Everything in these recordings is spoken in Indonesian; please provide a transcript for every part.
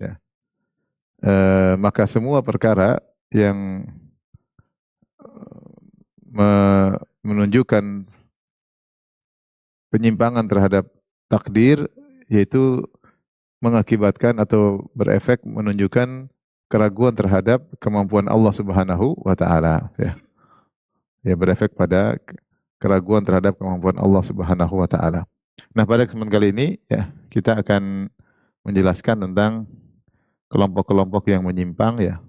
ya. Maka semua perkara yang menunjukkan penyimpangan terhadap takdir, yaitu mengakibatkan atau berefek menunjukkan keraguan terhadap kemampuan Allah Subhanahu wa taala, ya. Ya, berefek pada keraguan terhadap kemampuan Allah Subhanahu wa taala. Nah, pada kesempatan kali ini ya, kita akan menjelaskan tentang kelompok-kelompok yang menyimpang ya,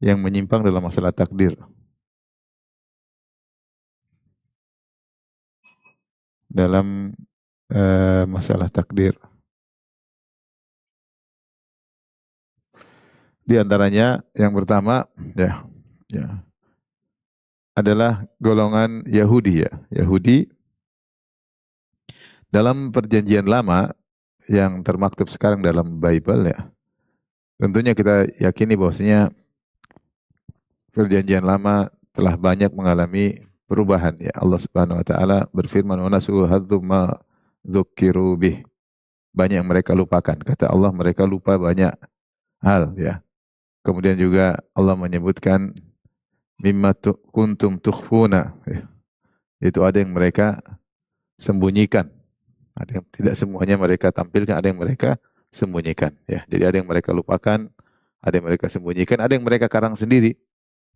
yang menyimpang dalam masalah takdir. Dalam masalah takdir. Di antaranya yang pertama ya, ya adalah golongan Yahudi ya. Yahudi dalam perjanjian lama yang termaktub sekarang dalam Bible ya. Tentunya kita yakini bahwasanya perjanjian lama telah banyak mengalami perubahan ya. Allah Subhanahu wa taala berfirman, "Wa nasu hadzum ma dzukiru bih." Banyak yang mereka lupakan. Kata Allah, mereka lupa banyak hal ya. Kemudian juga Allah menyebutkan mimma kuntum tukhfuna ya. Itu ada yang mereka sembunyikan. Ada yang tidak semuanya mereka tampilkan, ada yang mereka sembunyikan ya. Jadi ada yang mereka lupakan, ada yang mereka sembunyikan, ada yang mereka karang sendiri.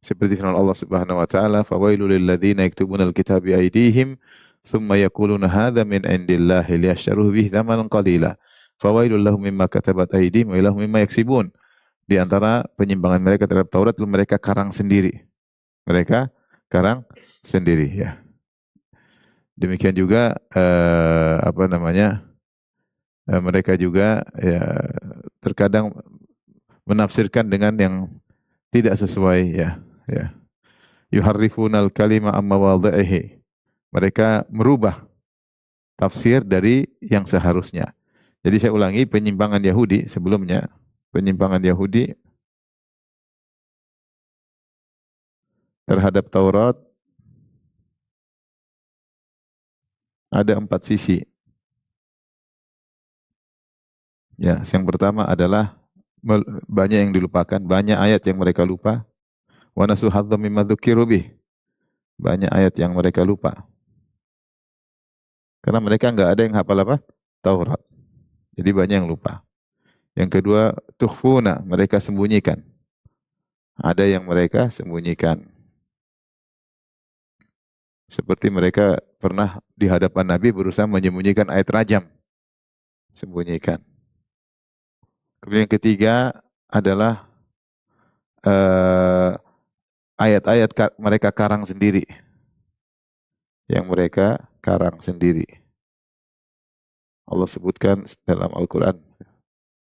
Seperti firman Allah Subhanahu wa taala, "Fawailul lil ladzina yaktubuna al-kitaba bi aydihim tsumma yaquluna hadza min indillahi liyashtaruhu bihi tsamanan qalila. Fawailul lahum mimma katabat aydihim wa ilahum mimma yaksibun." Di antara penyimpangan mereka terhadap Taurat, mereka karang sendiri. Mereka karang sendiri ya. Demikian juga apa namanya? Mereka juga ya terkadang menafsirkan dengan yang tidak sesuai ya, ya. Yuharrifunal kalima amma wadhihi. Mereka merubah tafsir dari yang seharusnya. Jadi saya ulangi, penyimpangan Yahudi sebelumnya, penyimpangan Yahudi terhadap Taurat ada 4 sisi. Ya, yang pertama adalah banyak yang dilupakan, banyak ayat yang mereka lupa. Wa nasu hadzam mimma dzukiru bih. Banyak ayat yang mereka lupa. Karena mereka enggak ada yang hafal apa? Taurat. Jadi banyak yang lupa. Yang kedua, tukhfuna, mereka sembunyikan. Ada yang mereka sembunyikan. Seperti mereka pernah di hadapan Nabi berusaha menyembunyikan ayat rajam. Sembunyikan. Kemudian yang ketiga adalah ayat-ayat mereka karang sendiri. Yang mereka karang sendiri. Allah sebutkan dalam Al-Quran.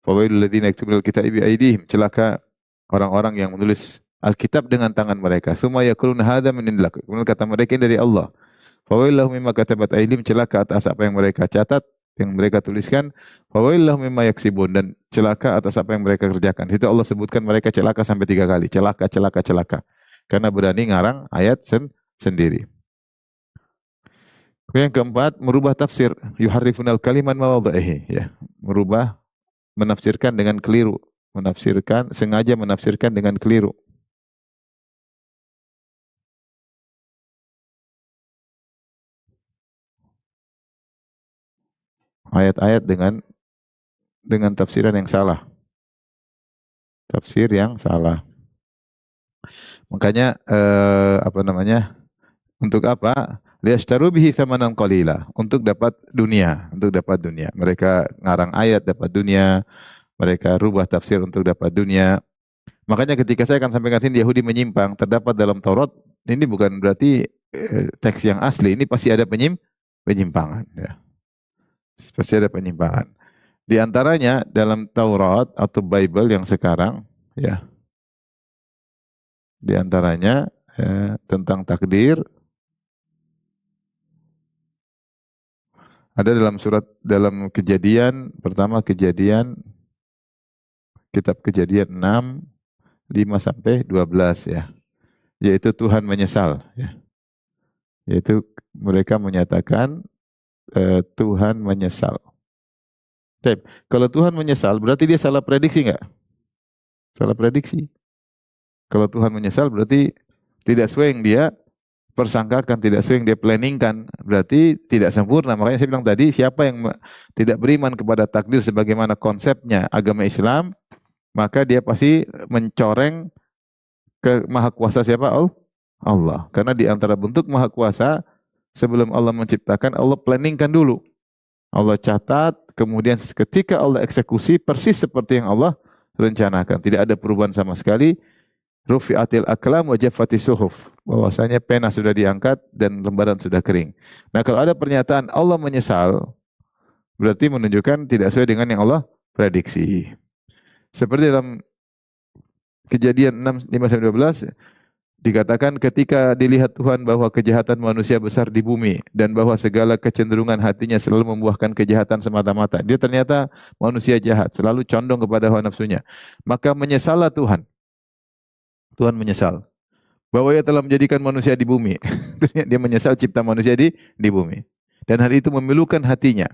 Fawailul ladzina yaktubuna al-kitaba bi aydihim. Celaka orang-orang yang menulis Alkitab dengan tangan mereka. Tsumma yaquluna hadza min indillah. Kemudian kata mereka ini dari Allah. Fawailul lahum mimma katabat aydihim. Celaka atas apa yang mereka catat, yang mereka tuliskan. Fawailul lahum mimma yaksibun, dan celaka atas apa yang mereka kerjakan. Itu Allah sebutkan mereka celaka sampai 3 kali. Celaka, celaka, celaka. Karena berani ngarang ayat sendiri. Yang keempat, merubah tafsir. Yuharrifunal kaliman mawadhihi. Ya, merubah, menafsirkan dengan keliru. Menafsirkan, sengaja menafsirkan dengan keliru. Ayat-ayat dengan tafsiran yang salah. Tafsir yang salah. Makanya apa namanya? Untuk apa? Liyashtaru bihi tsamanan qalila, untuk dapat dunia, untuk dapat dunia. Mereka ngarang ayat dapat dunia, mereka rubah tafsir untuk dapat dunia. Makanya ketika saya akan sampaikan sini Yahudi menyimpang terdapat dalam Taurat, ini bukan berarti teks yang asli, ini pasti ada penyimpangan ya. Pasti ada penyimpangan. Di antaranya dalam Taurat atau Bible yang sekarang ya. Di antaranya tentang takdir ada dalam Kejadian, pertama Kejadian, kitab Kejadian 6, 5 sampai 12 ya. Yaitu Tuhan menyesal ya. Yaitu mereka menyatakan Tuhan menyesal. Baik. Kalau Tuhan menyesal, berarti dia salah prediksi nggak? Salah prediksi. Kalau Tuhan menyesal, berarti tidak sesuai yang dia persangkakan, tidak sesuai yang dia planningkan. Berarti tidak sempurna. Makanya saya bilang tadi, siapa yang tidak beriman kepada takdir sebagaimana konsepnya agama Islam, maka dia pasti mencoreng ke maha kuasa siapa? Allah. Karena di antara bentuk maha kuasa, sebelum Allah menciptakan, Allah planningkan dulu. Allah catat, kemudian ketika Allah eksekusi, persis seperti yang Allah rencanakan. Tidak ada perubahan sama sekali. Rufi'atil aklam wa jaffatis suhuf. Bahwasanya pena sudah diangkat dan lembaran sudah kering. Nah, kalau ada pernyataan Allah menyesal, berarti menunjukkan tidak sesuai dengan yang Allah prediksi. Seperti dalam Kejadian 6, 5-12 dikatakan ketika dilihat Tuhan bahwa kejahatan manusia besar di bumi dan bahwa segala kecenderungan hatinya selalu membuahkan kejahatan semata-mata. Dia ternyata manusia jahat, selalu condong kepada hawa nafsunya. Maka menyesallah Tuhan. Tuhan menyesal bahwa ia telah menjadikan manusia di bumi. Dia menyesal cipta manusia di bumi. Dan hal itu memilukan hatinya.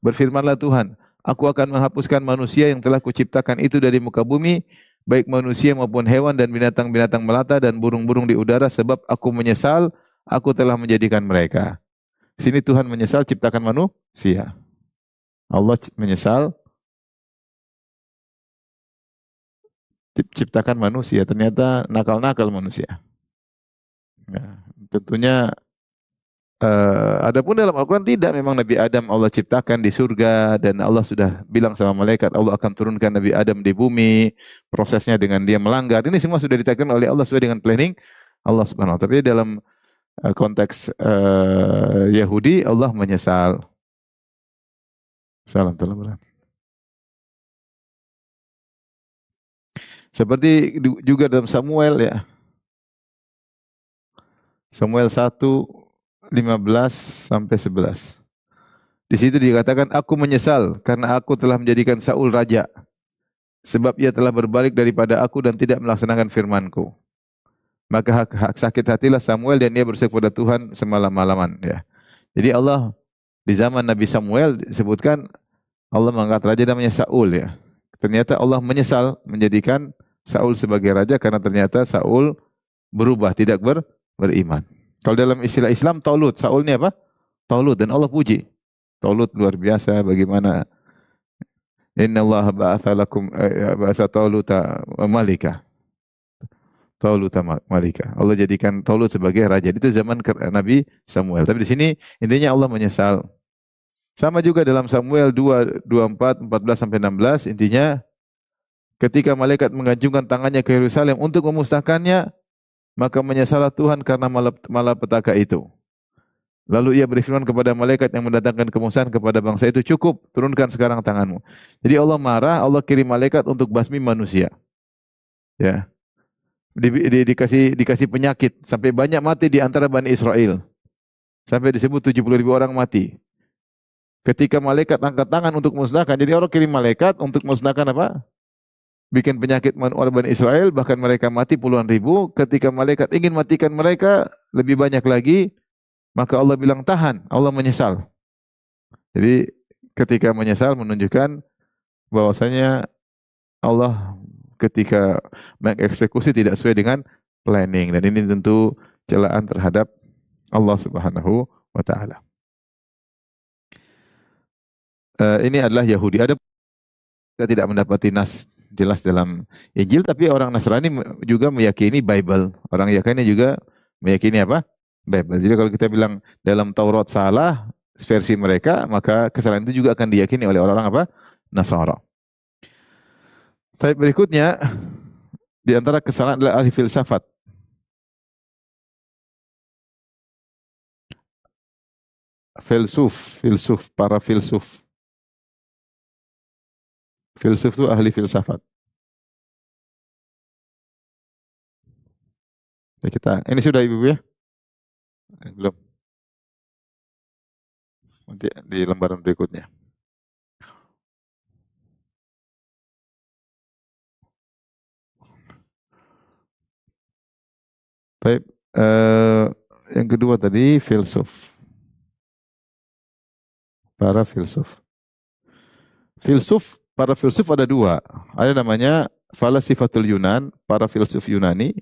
Berfirmanlah Tuhan, aku akan menghapuskan manusia yang telah kuciptakan itu dari muka bumi, baik manusia maupun hewan dan binatang-binatang melata dan burung-burung di udara, sebab aku menyesal, aku telah menjadikan mereka. Sini Tuhan menyesal ciptakan manusia. Allah menyesal ciptakan manusia. Ternyata nakal-nakal manusia. Nah, tentunya adapun dalam Al-Quran tidak, memang Nabi Adam Allah ciptakan di surga dan Allah sudah bilang sama malaikat Allah akan turunkan Nabi Adam di bumi, prosesnya dengan dia melanggar. Ini semua sudah ditakdirkan oleh Allah sesuai dengan planning Allah Subhanahu wa taala. Tapi dalam konteks Yahudi Allah menyesal. Salam telah. Seperti juga dalam Samuel ya. Samuel 1:15-11. Di situ dikatakan aku menyesal karena aku telah menjadikan Saul raja. Sebab ia telah berbalik daripada aku dan tidak melaksanakan firman-Ku. Maka sakit hatilah Samuel dan ia berseru kepada Tuhan semalam-malaman. Ya. Jadi Allah di zaman Nabi Samuel disebutkan Allah mengangkat raja namanya Saul ya. Ternyata Allah menyesal menjadikan Saul sebagai raja karena ternyata Saul berubah, tidak beriman. Kalau dalam istilah Islam Taulut, Saul ini apa? Taulut, dan Allah puji. Taulut luar biasa bagaimana Inna Allah ba'atha lakum ba'atha Tauluta malika. Tauluta malika. Allah jadikan Taulut sebagai raja. Itu zaman Nabi Samuel. Tapi di sini intinya Allah menyesal. Sama juga dalam Samuel 2, 24, 14 sampai 16 intinya ketika malaikat mengajungkan tangannya ke Yerusalem untuk memusnahkannya, maka menyesallah Tuhan karena malapetaka itu. Lalu ia berfirman kepada malaikat yang mendatangkan kemusnahan kepada bangsa itu, cukup, turunkan sekarang tanganmu. Jadi Allah marah, Allah kirim malaikat untuk basmi manusia. Ya. Dikasih penyakit sampai banyak mati di antara Bani Israel. Sampai disebut 70.000 orang mati. Ketika malaikat angkat tangan untuk musnahkan, jadi Allah kirim malaikat untuk musnahkan apa? Bikin penyakit orang Bani Israel, bahkan mereka mati puluhan ribu. Ketika malaikat ingin matikan mereka lebih banyak lagi, maka Allah bilang tahan, Allah menyesal. Jadi ketika menyesal menunjukkan bahwasanya Allah ketika mengeksekusi tidak sesuai dengan planning, dan ini tentu celaan terhadap Allah Subhanahu wa taala. Ini adalah Yahudi. Ada kita tidak mendapati nas jelas dalam Injil, tapi orang Nasrani juga meyakini Bible. Orang yakini juga meyakini apa? Bible. Jadi kalau kita bilang dalam Taurat salah versi mereka, maka kesalahan itu juga akan diyakini oleh orang-orang apa? Nasara. Tapi berikutnya di antara kesalahan adalah ahli filsafat. Para filsuf. Filsuf itu ahli filsafat. Ya ini sudah Ibu ya? Belum. Nanti di lembaran berikutnya. Baik, yang kedua tadi filsuf. Para filsuf. Para filsuf ada dua. Ada namanya falasifatul Yunan, para filsuf Yunani.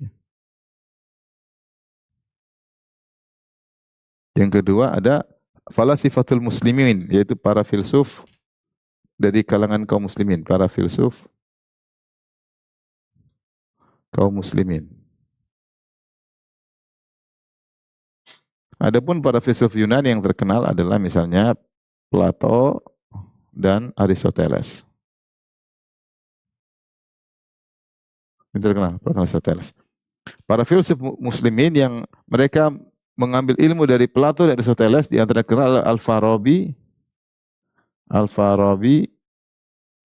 Yang kedua ada falasifatul muslimin, yaitu para filsuf dari kalangan kaum muslimin, para filsuf kaum muslimin. Adapun para filsuf Yunani yang terkenal adalah misalnya Plato dan Aristoteles. Ini terkenal, Plato dan Aristoteles. Para filsuf muslimin yang mereka mengambil ilmu dari Plato dan Aristoteles, di antara terkenal Al-Farabi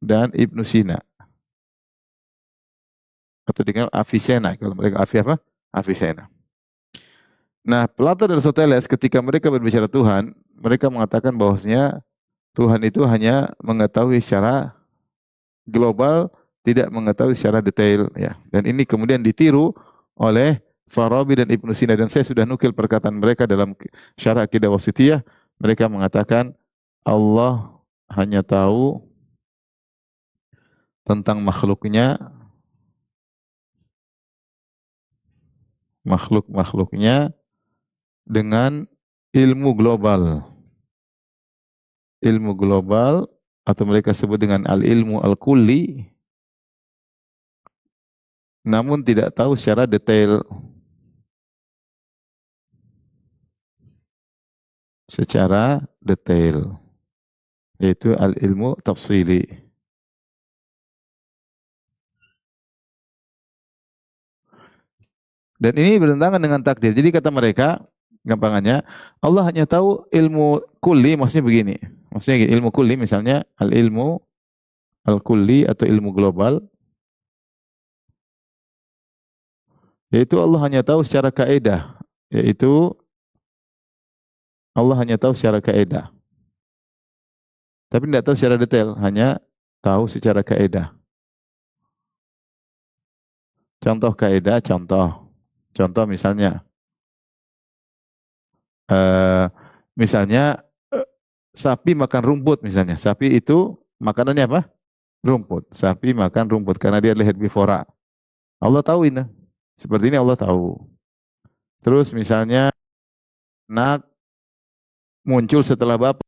dan Ibnu Sina. Atau dengan Avicenna, kalau mereka Avicenna. Nah, Plato dan Aristoteles ketika mereka berbicara Tuhan, mereka mengatakan bahwasanya Tuhan itu hanya mengetahui secara global, tidak mengetahui secara detail, ya. Dan ini kemudian ditiru oleh Farabi dan Ibnu Sina, dan saya sudah nukil perkataan mereka dalam Syarah Aqidah Wasithiyah. Mereka mengatakan Allah hanya tahu tentang makhluknya dengan ilmu global. Ilmu global atau mereka sebut dengan al-ilmu al-kulli, namun tidak tahu secara detail. Yaitu al-ilmu tafsili. Dan ini bertentangan dengan takdir. Jadi kata mereka, gampangannya, Allah hanya tahu ilmu kulli, maksudnya begini. Maksudnya ilmu kulli misalnya al-ilmu al-kulli atau ilmu global, yaitu Allah hanya tahu secara kaidah, yaitu Allah hanya tahu secara kaidah. Tapi tidak tahu secara detail, hanya tahu secara kaidah. Contoh kaidah, contoh misalnya, sapi makan rumput misalnya. Sapi itu makanannya apa? Rumput. Sapi makan rumput karena dia adalah herbivora. Allah tahu ini. Seperti ini Allah tahu. Terus misalnya anak muncul setelah bapak.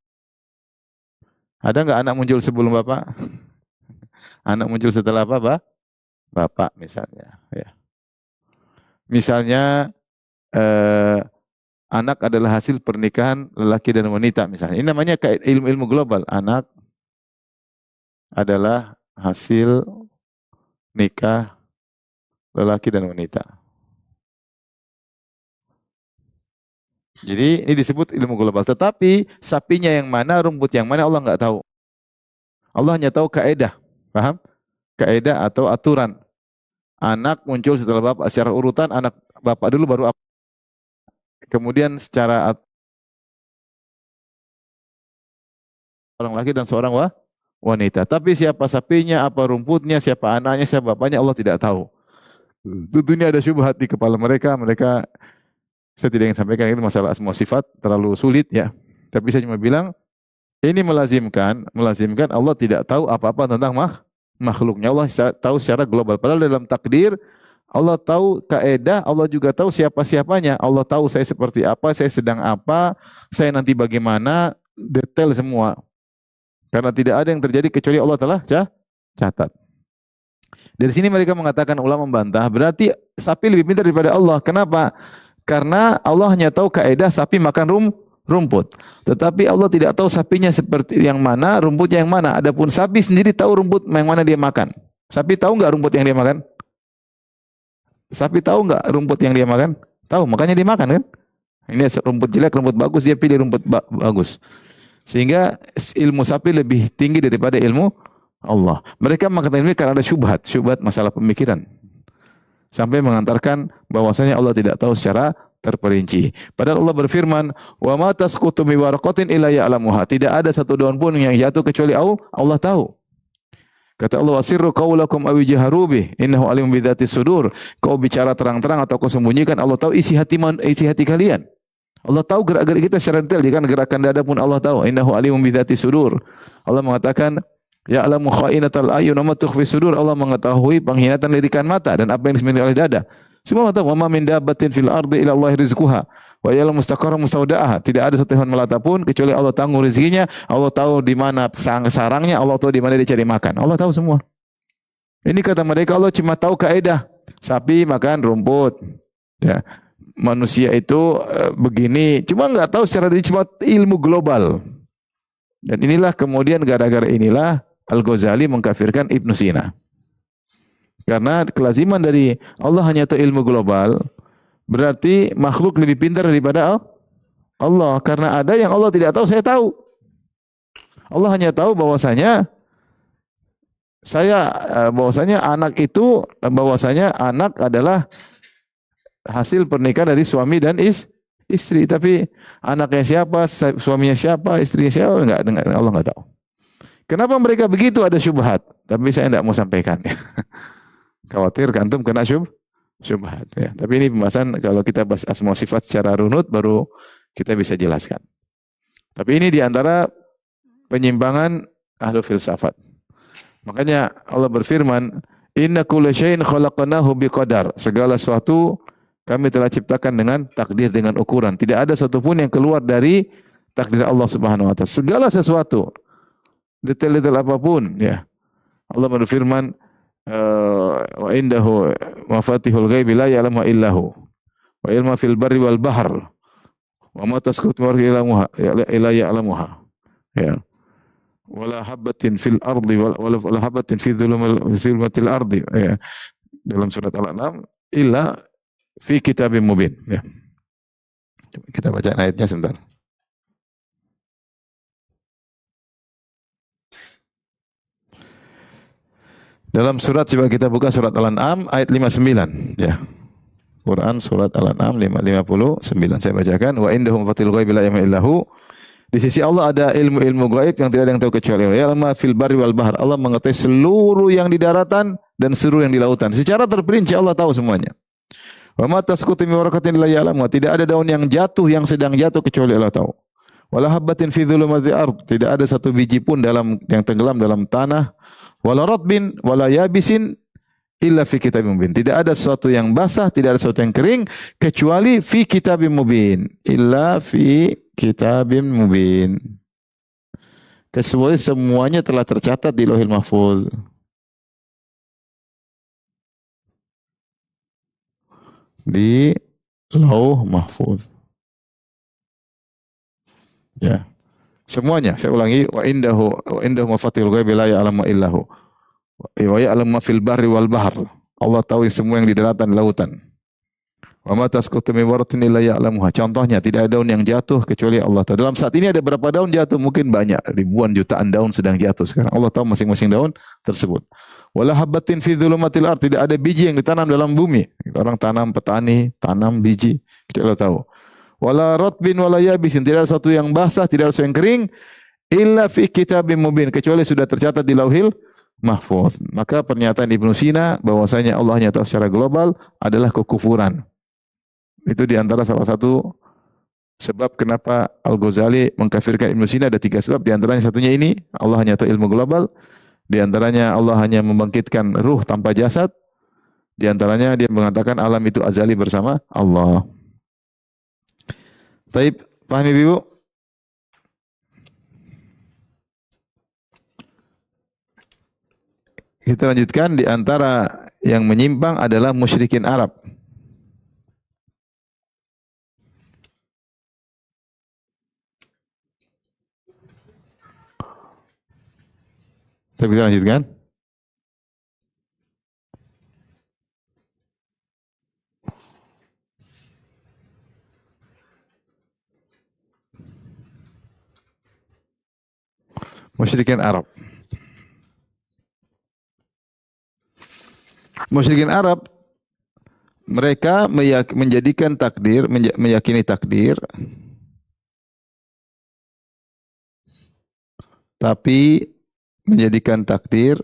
Ada nggak anak muncul sebelum bapak? Anak muncul setelah apa, bapak misalnya. Ya. Misalnya anak adalah hasil pernikahan lelaki dan wanita misalnya. Ini namanya ilmu global. Anak adalah hasil nikah lelaki dan wanita. Jadi ini disebut ilmu global. Tetapi sapinya yang mana, rumput yang mana Allah nggak tahu. Allah hanya tahu kaidah. Paham? Kaidah atau aturan. Anak muncul setelah bapak. Secara urutan anak bapak dulu baru apa. Kemudian secara orang laki dan seorang wanita. Tapi siapa sapinya, apa rumputnya, siapa anaknya, siapa bapaknya Allah tidak tahu. Tentunya ada syubhat di kepala mereka. Saya tidak ingin sampaikan itu masalah semua sifat terlalu sulit ya. Tapi saya cuma bilang ini melazimkan Allah tidak tahu apa-apa tentang makhluknya. Allah tahu secara global. Padahal dalam takdir Allah tahu kaidah, Allah juga tahu siapa-siapanya. Allah tahu saya seperti apa, saya sedang apa, saya nanti bagaimana, detail semua. Karena tidak ada yang terjadi kecuali Allah telah catat. Dari sini mereka mengatakan, ulama membantah, berarti sapi lebih pintar daripada Allah. Kenapa? Karena Allah hanya tahu kaidah sapi makan rumput. Tetapi Allah tidak tahu sapinya seperti yang mana, rumputnya yang mana. Adapun sapi sendiri tahu rumput yang mana dia makan. Sapi tahu enggak rumput yang dia makan? Sapi tahu enggak rumput yang dia makan? Tahu, makanya dia makan kan? Ini rumput jelek, rumput bagus, dia pilih rumput bagus. Sehingga ilmu sapi lebih tinggi daripada ilmu Allah. Mereka mengatakan ini karena ada syubhat masalah pemikiran. Sampai mengantarkan bahwasanya Allah tidak tahu secara terperinci. Padahal Allah berfirman, "Wa ma tasqutu min waraqatin illa ya'lamuha." Tidak ada satu daun pun yang jatuh kecuali Allah tahu. Kata Allah, "Wasirru qaulakum aw jaharu bih, innahu alimun bidzatis sudur." Kau bicara terang-terang atau kau sembunyikan, Allah tahu isi hati kalian. Allah tahu gerak-gerik kita secara detail, jika gerakan dada pun Allah tahu. Innahu alimun bidzatis sudur. Allah mengatakan, Ya'lamu kha'inatal ayun wa ma tukhfi sudur. Allah mengetahui pengkhianatan lirikan mata dan apa yang disembunyikan oleh dada. Semua Allah tahu. Wa ma min dabbatin fil ardi illa Allah rizquha wa ya'lamu mustaqarra mustaudaha. Tidak ada satu hewan melata pun kecuali Allah tahu rezekinya, Allah tahu di mana sarangnya, Allah tahu di mana dia cari makan. Allah tahu semua. Ini kata mereka Allah cuma tahu kaidah. Sapi makan rumput. Ya. Manusia itu begini, cuma nggak tahu secara cuma ilmu global. Dan inilah kemudian gara-gara inilah Al-Ghazali mengkafirkan Ibnu Sina. Karena kelaziman dari Allah hanya tahu ilmu global, berarti makhluk lebih pintar daripada Allah. Karena ada yang Allah tidak tahu, saya tahu. Allah hanya tahu bahwasanya bahwasanya anak adalah hasil pernikahan dari suami dan istri. Tapi anaknya siapa, suaminya siapa, istrinya siapa, Allah enggak tahu. Kenapa mereka begitu? Ada syubhat. Tapi saya tidak mau sampaikan. Khawatir antum kena syubhat. Ya. Tapi ini pembahasan kalau kita bahas asma sifat secara runut baru kita bisa jelaskan. Tapi ini diantara penyimpangan ahlu filsafat. Makanya Allah berfirman, Inna kulla syai'in khalaqnahu biqadar. Segala sesuatu kami telah ciptakan dengan takdir, dengan ukuran. Tidak ada satupun yang keluar dari takdir Allah Subhanahu wa taala. Segala sesuatu, detail-detail apapun, ya. Allah berfirman, wa indahu mafatihul ghaibi la ya'lamuha illahu. Wa ilma fil barri wal bahr. Wa ma tasqutu min illa ya'lamuha. Ya. Wala habatin fil ardi wala habatin fi dhulumatil ardi, ya. Dalam surat Al-An'am illa fi kitabim mubin, ya. Kita baca ayatnya sebentar. Dalam surat, coba kita buka surat Al-An'am ayat 59, ya. Quran surat Al-An'am 59. Saya bacakan, wa indahu mafatihul ghaibi la ya'lamuha illahu. Di sisi Allah ada ilmu-ilmu gaib yang tidak ada yang tahu kecuali Allah. Ya'lamu fil barri wal bahr. Allah mengetahui seluruh yang di daratan dan seluruh yang di lautan. Secara terperinci Allah tahu semuanya. Wa ma tasqutu min waraqatin illa ya'lamuha. Tidak ada daun yang jatuh yang sedang jatuh kecuali Allah tahu. Wala habatin fi dhulumatil ard. Tidak ada satu biji pun yang tenggelam dalam tanah. Wala ratbin wala yabisin illa fi kitabim mubin. Tidak ada sesuatu yang basah, tidak ada sesuatu yang kering kecuali fi kitabim mubin. Illa fi kitabim mubin. Kecuali semuanya telah tercatat di Lauhil Mahfuz. Di Lauh Mahfuz. Ya. Semuanya, saya ulangi, wa indahu mafatihul ghaibi la ya'lamuha illahu. Wa ya'lamu ma fil barri wal bahr. Allah tahu semua yang di daratan dan lautan. Wa ma tasqutu min waraqatin illa ya'lamuha. Contohnya, tidak ada daun yang jatuh kecuali Allah tahu. Dalam saat ini ada berapa daun jatuh? Mungkin banyak, ribuan jutaan daun sedang jatuh sekarang. Allah tahu masing-masing daun tersebut. Wala habatin fi dhulumatil ard. Tidak ada biji yang ditanam dalam bumi. Orang tanam, petani tanam biji, Allah tahu. Wala ratbin wala yabisin. Tidak ada sesuatu yang basah, tidak ada sesuatu yang kering illa fi kitabim mubin, kecuali sudah tercatat di Lauhil Mahfuz. Maka pernyataan Ibnu Sina bahwasanya Allah hanya tahu secara global adalah kekufuran. Itu diantara salah satu sebab kenapa Al-Ghazali mengkafirkan Ibnu Sina. Ada 3 sebab, diantaranya satunya ini, Allah hanya tahu ilmu global. Diantaranya Allah hanya membangkitkan ruh tanpa jasad. Diantaranya dia mengatakan alam itu azali bersama Allah. Taib, pahami Ibu? Kita lanjutkan, di antara yang menyimpang adalah musyrikin Arab. Tapi kita lanjutkan. Musyrikin Arab. Musyrikin Arab, mereka menjadikan takdir, meyakini takdir, tapi menjadikan takdir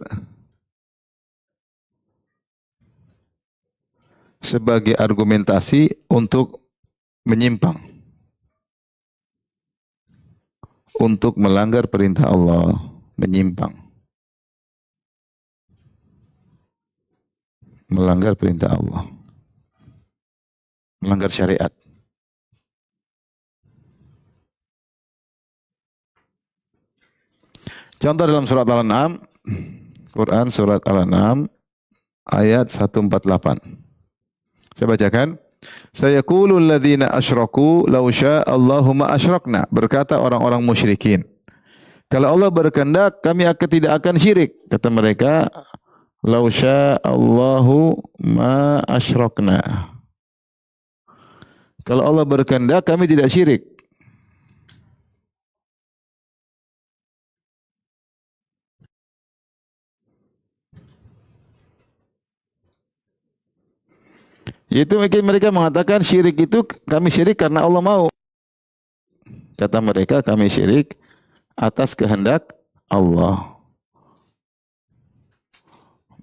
sebagai argumentasi untuk menyimpang, untuk melanggar perintah Allah, menyimpang. melanggar perintah Allah, melanggar syariat. Contoh dalam surat Al-An'am, Quran surat Al-An'am ayat 148. Saya bacakan. Sayaqulul ladzina asyraku law syaa Allahu ma asyrakna. Berkata orang-orang musyrikin, kalau Allah berkehendak kami tidak akan syirik. Kata mereka, law syaa Allahu ma asyrakna. Kalau Allah berkehendak kami tidak syirik. Itu mungkin mereka mengatakan syirik itu kami syirik karena Allah mau. Kata mereka kami syirik atas kehendak Allah.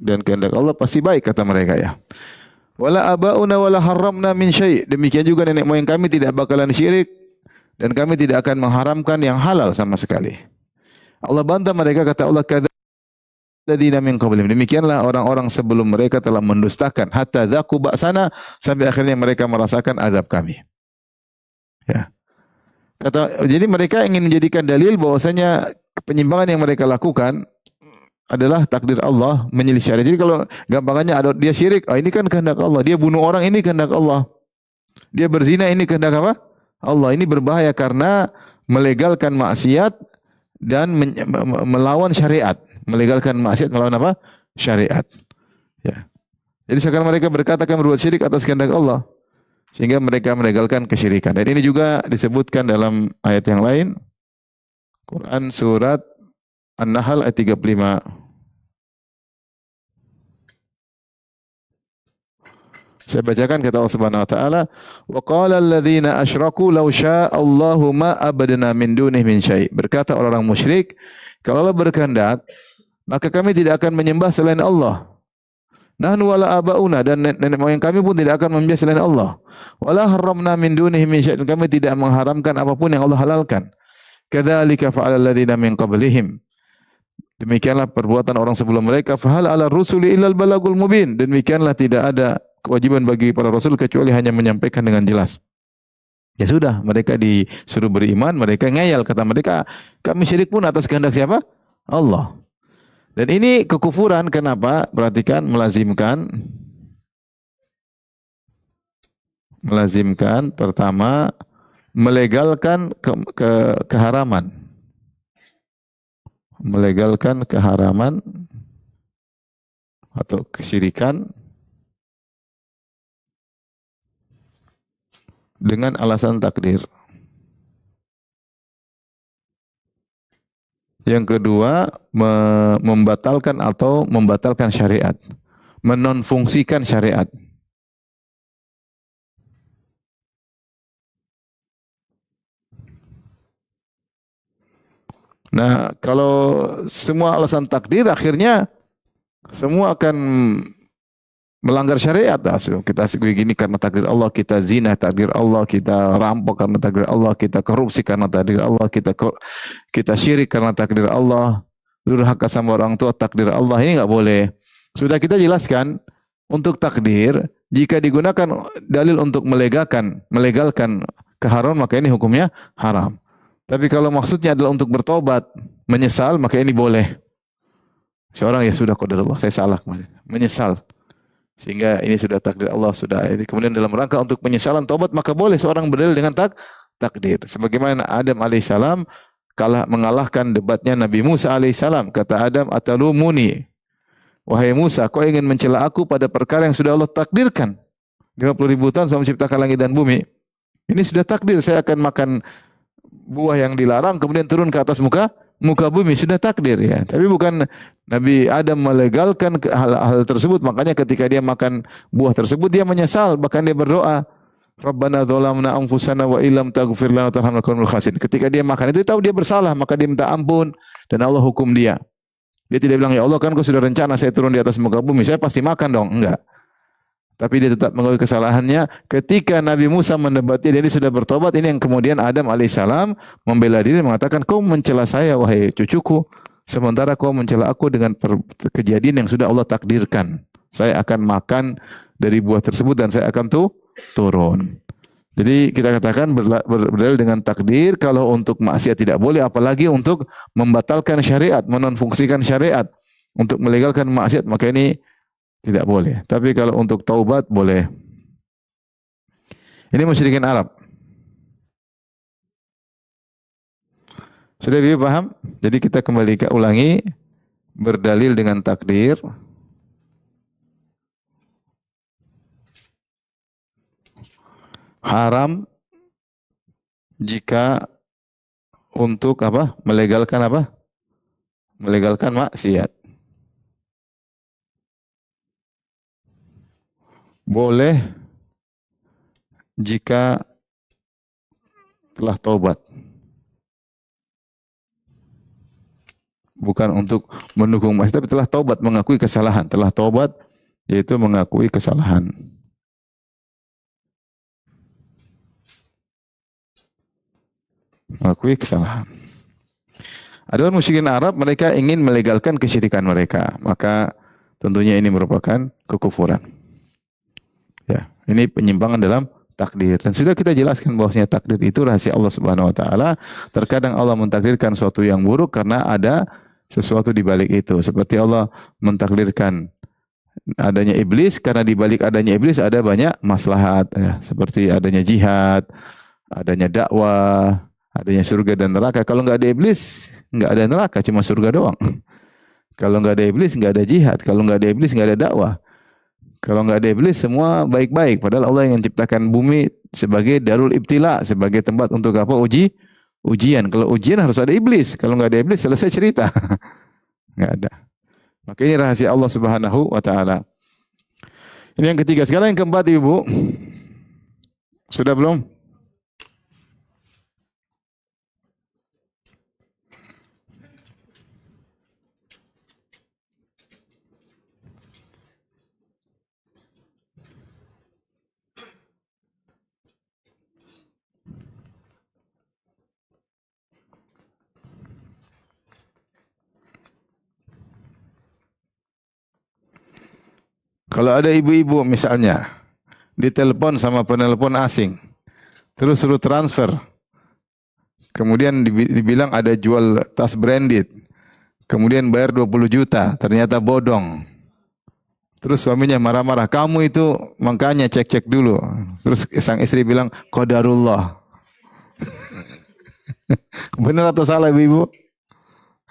Dan kehendak Allah pasti baik kata mereka ya. Wala abauna wala haramna min syai'. Demikian juga nenek moyang kami tidak bakalan syirik dan kami tidak akan mengharamkan yang halal sama sekali. Allah bantah mereka, kata Allah, kadzadzina min qablihim. Demikianlah orang-orang sebelum mereka telah mendustakan hatta dzaqu ba'sana, sampai akhirnya mereka merasakan azab kami. Ya. Jadi mereka ingin menjadikan dalil bahwasanya penyimpangan yang mereka lakukan adalah takdir Allah, menyelisih syariat. Jadi kalau gampangannya ada dia syirik, ini kan kehendak Allah. Dia bunuh orang, ini kehendak Allah. Dia berzina, ini kehendak apa? Allah. Ini berbahaya karena melegalkan maksiat dan melawan syariat. Melegalkan maksiat, melawan apa? Syariat. Ya. Jadi sekarang mereka berkata akan berbuat syirik atas kehendak Allah, sehingga mereka melegalkan kesyirikan. Dan ini juga disebutkan dalam ayat yang lain. Quran surat An-Nahl ayat 35. Saya bacakan, kata Allah Subhanahu wa taala, "Wa qala alladziina asyraku law syaa'a Allahu ma abadna min dunihi min syai'." Berkata orang-orang musyrik, kalau Allah berkehendak, maka kami tidak akan menyembah selain Allah. Nahnu wala abauna, dan nenek moyang kami pun tidak akan menyembah selain Allah. Wala haramna min dunihi min syai', kami tidak mengharamkan apapun yang Allah halalkan. Kadzalika fa'ala alladziina min qablihim. Demikianlah perbuatan orang sebelum mereka. Fahal ala rusuli illal balagul mubin. Demikianlah tidak ada kewajiban bagi para rasul kecuali hanya menyampaikan dengan jelas. Ya sudah, mereka disuruh beriman, mereka ngeyel, kata mereka, kami syirik pun atas kehendak siapa? Allah. Dan ini kekufuran, kenapa? Perhatikan, melazimkan pertama melegalkan keharaman. Melegalkan keharaman atau kesyirikan dengan alasan takdir. Yang kedua, membatalkan atau membatalkan syariat, menonfungsikan syariat. Nah, kalau semua alasan takdir, akhirnya semua akan melanggar syariat. Kita begini karena takdir Allah, kita zina takdir Allah, kita rampok karena takdir Allah, kita korupsi karena takdir Allah, kita syirik karena takdir Allah, durhaka sama orang tua takdir Allah. Ini enggak boleh. Sudah kita jelaskan, untuk takdir jika digunakan dalil untuk melegalkan keharaman, maka ini hukumnya haram. Tapi kalau maksudnya adalah untuk bertobat, menyesal, maka ini boleh. Seorang ya sudah qadar Allah, saya salah kemarin, menyesal. Sehingga ini sudah takdir Allah, sudah ini. Kemudian dalam rangka untuk penyesalan tobat, maka boleh seorang berdalil dengan takdir. Sebagaimana Adam alaihissalam mengalahkan debatnya Nabi Musa alaihissalam. Kata Adam, atalumuni, wahai Musa, kau ingin mencela aku pada perkara yang sudah Allah takdirkan. 50.000 tahun sebelum menciptakan langit dan bumi. Ini sudah takdir, saya akan makan buah yang dilarang, kemudian turun ke atas muka bumi, sudah takdir ya. Tapi bukan Nabi Adam melegalkan hal tersebut. Makanya ketika dia makan buah tersebut, dia menyesal, bahkan dia berdoa, Rabbana dzalamna anfusana wa illam taghfir lana wa tarhamna lanakunanna minal khasirin. Ketika dia makan itu, dia tahu dia bersalah, maka dia minta ampun dan Allah hukum dia. Dia tidak bilang, ya Allah kan kau sudah rencana saya turun di atas muka bumi, saya pasti makan dong. Enggak. Tapi dia tetap mengakui kesalahannya. Ketika Nabi Musa mendebati, dia ini sudah bertobat. Ini yang kemudian Adam alaihissalam membela diri, mengatakan, kau mencela saya wahai cucuku, sementara kau mencela aku dengan kejadian yang sudah Allah takdirkan Saya akan makan dari buah tersebut dan saya akan turun. Jadi kita katakan berdalil dengan takdir, kalau untuk maksiat tidak boleh, apalagi untuk membatalkan syariat, menonfungsikan syariat, untuk melegalkan maksiat, maka ini tidak boleh. Tapi kalau untuk taubat boleh. Ini musyrikin Arab. Sudah Bibi paham? Jadi kita kembali ulangi, berdalil dengan takdir. Haram jika untuk apa? Melegalkan apa? Melegalkan maksiat. Boleh jika telah taubat. Bukan untuk mendukung maksiat, tapi telah taubat, mengakui kesalahan. Telah taubat yaitu mengakui kesalahan. Mengakui kesalahan. Adapun musyrikin Arab, mereka ingin melegalkan kesyirikan mereka, maka tentunya ini merupakan kekufuran. Ya, ini penyimpangan dalam takdir. Dan sudah kita jelaskan bahwasanya takdir itu rahasia Allah Subhanahu wa taala. Terkadang Allah mentakdirkan sesuatu yang buruk karena ada sesuatu di balik itu. Seperti Allah mentakdirkan adanya iblis, karena di balik adanya iblis ada banyak maslahat, ya. Seperti adanya jihad, adanya dakwah, adanya surga dan neraka. Kalau nggak ada iblis, nggak ada neraka, cuma surga doang. Kalau nggak ada iblis, nggak ada jihad. Kalau nggak ada iblis, nggak ada dakwah. Kalau nggak ada iblis, semua baik-baik. Padahal Allah yang menciptakan bumi sebagai darul ibtila, sebagai tempat untuk apa? Ujian. Kalau ujian harus ada iblis. Kalau nggak ada iblis, selesai cerita. Nggak ada. Maka ini rahasia Allah Subhanahu wa taala. Ini yang ketiga. Sekarang yang keempat, Ibu. Sudah belum? Kalau ada ibu-ibu misalnya ditelepon sama penelpon asing, terus suruh transfer, kemudian dibilang ada jual tas branded, kemudian bayar 20 juta, ternyata bodong. Terus suaminya marah-marah, kamu itu makanya cek-cek dulu. Terus sang istri bilang, qadarullah. Benar atau salah ibu-ibu?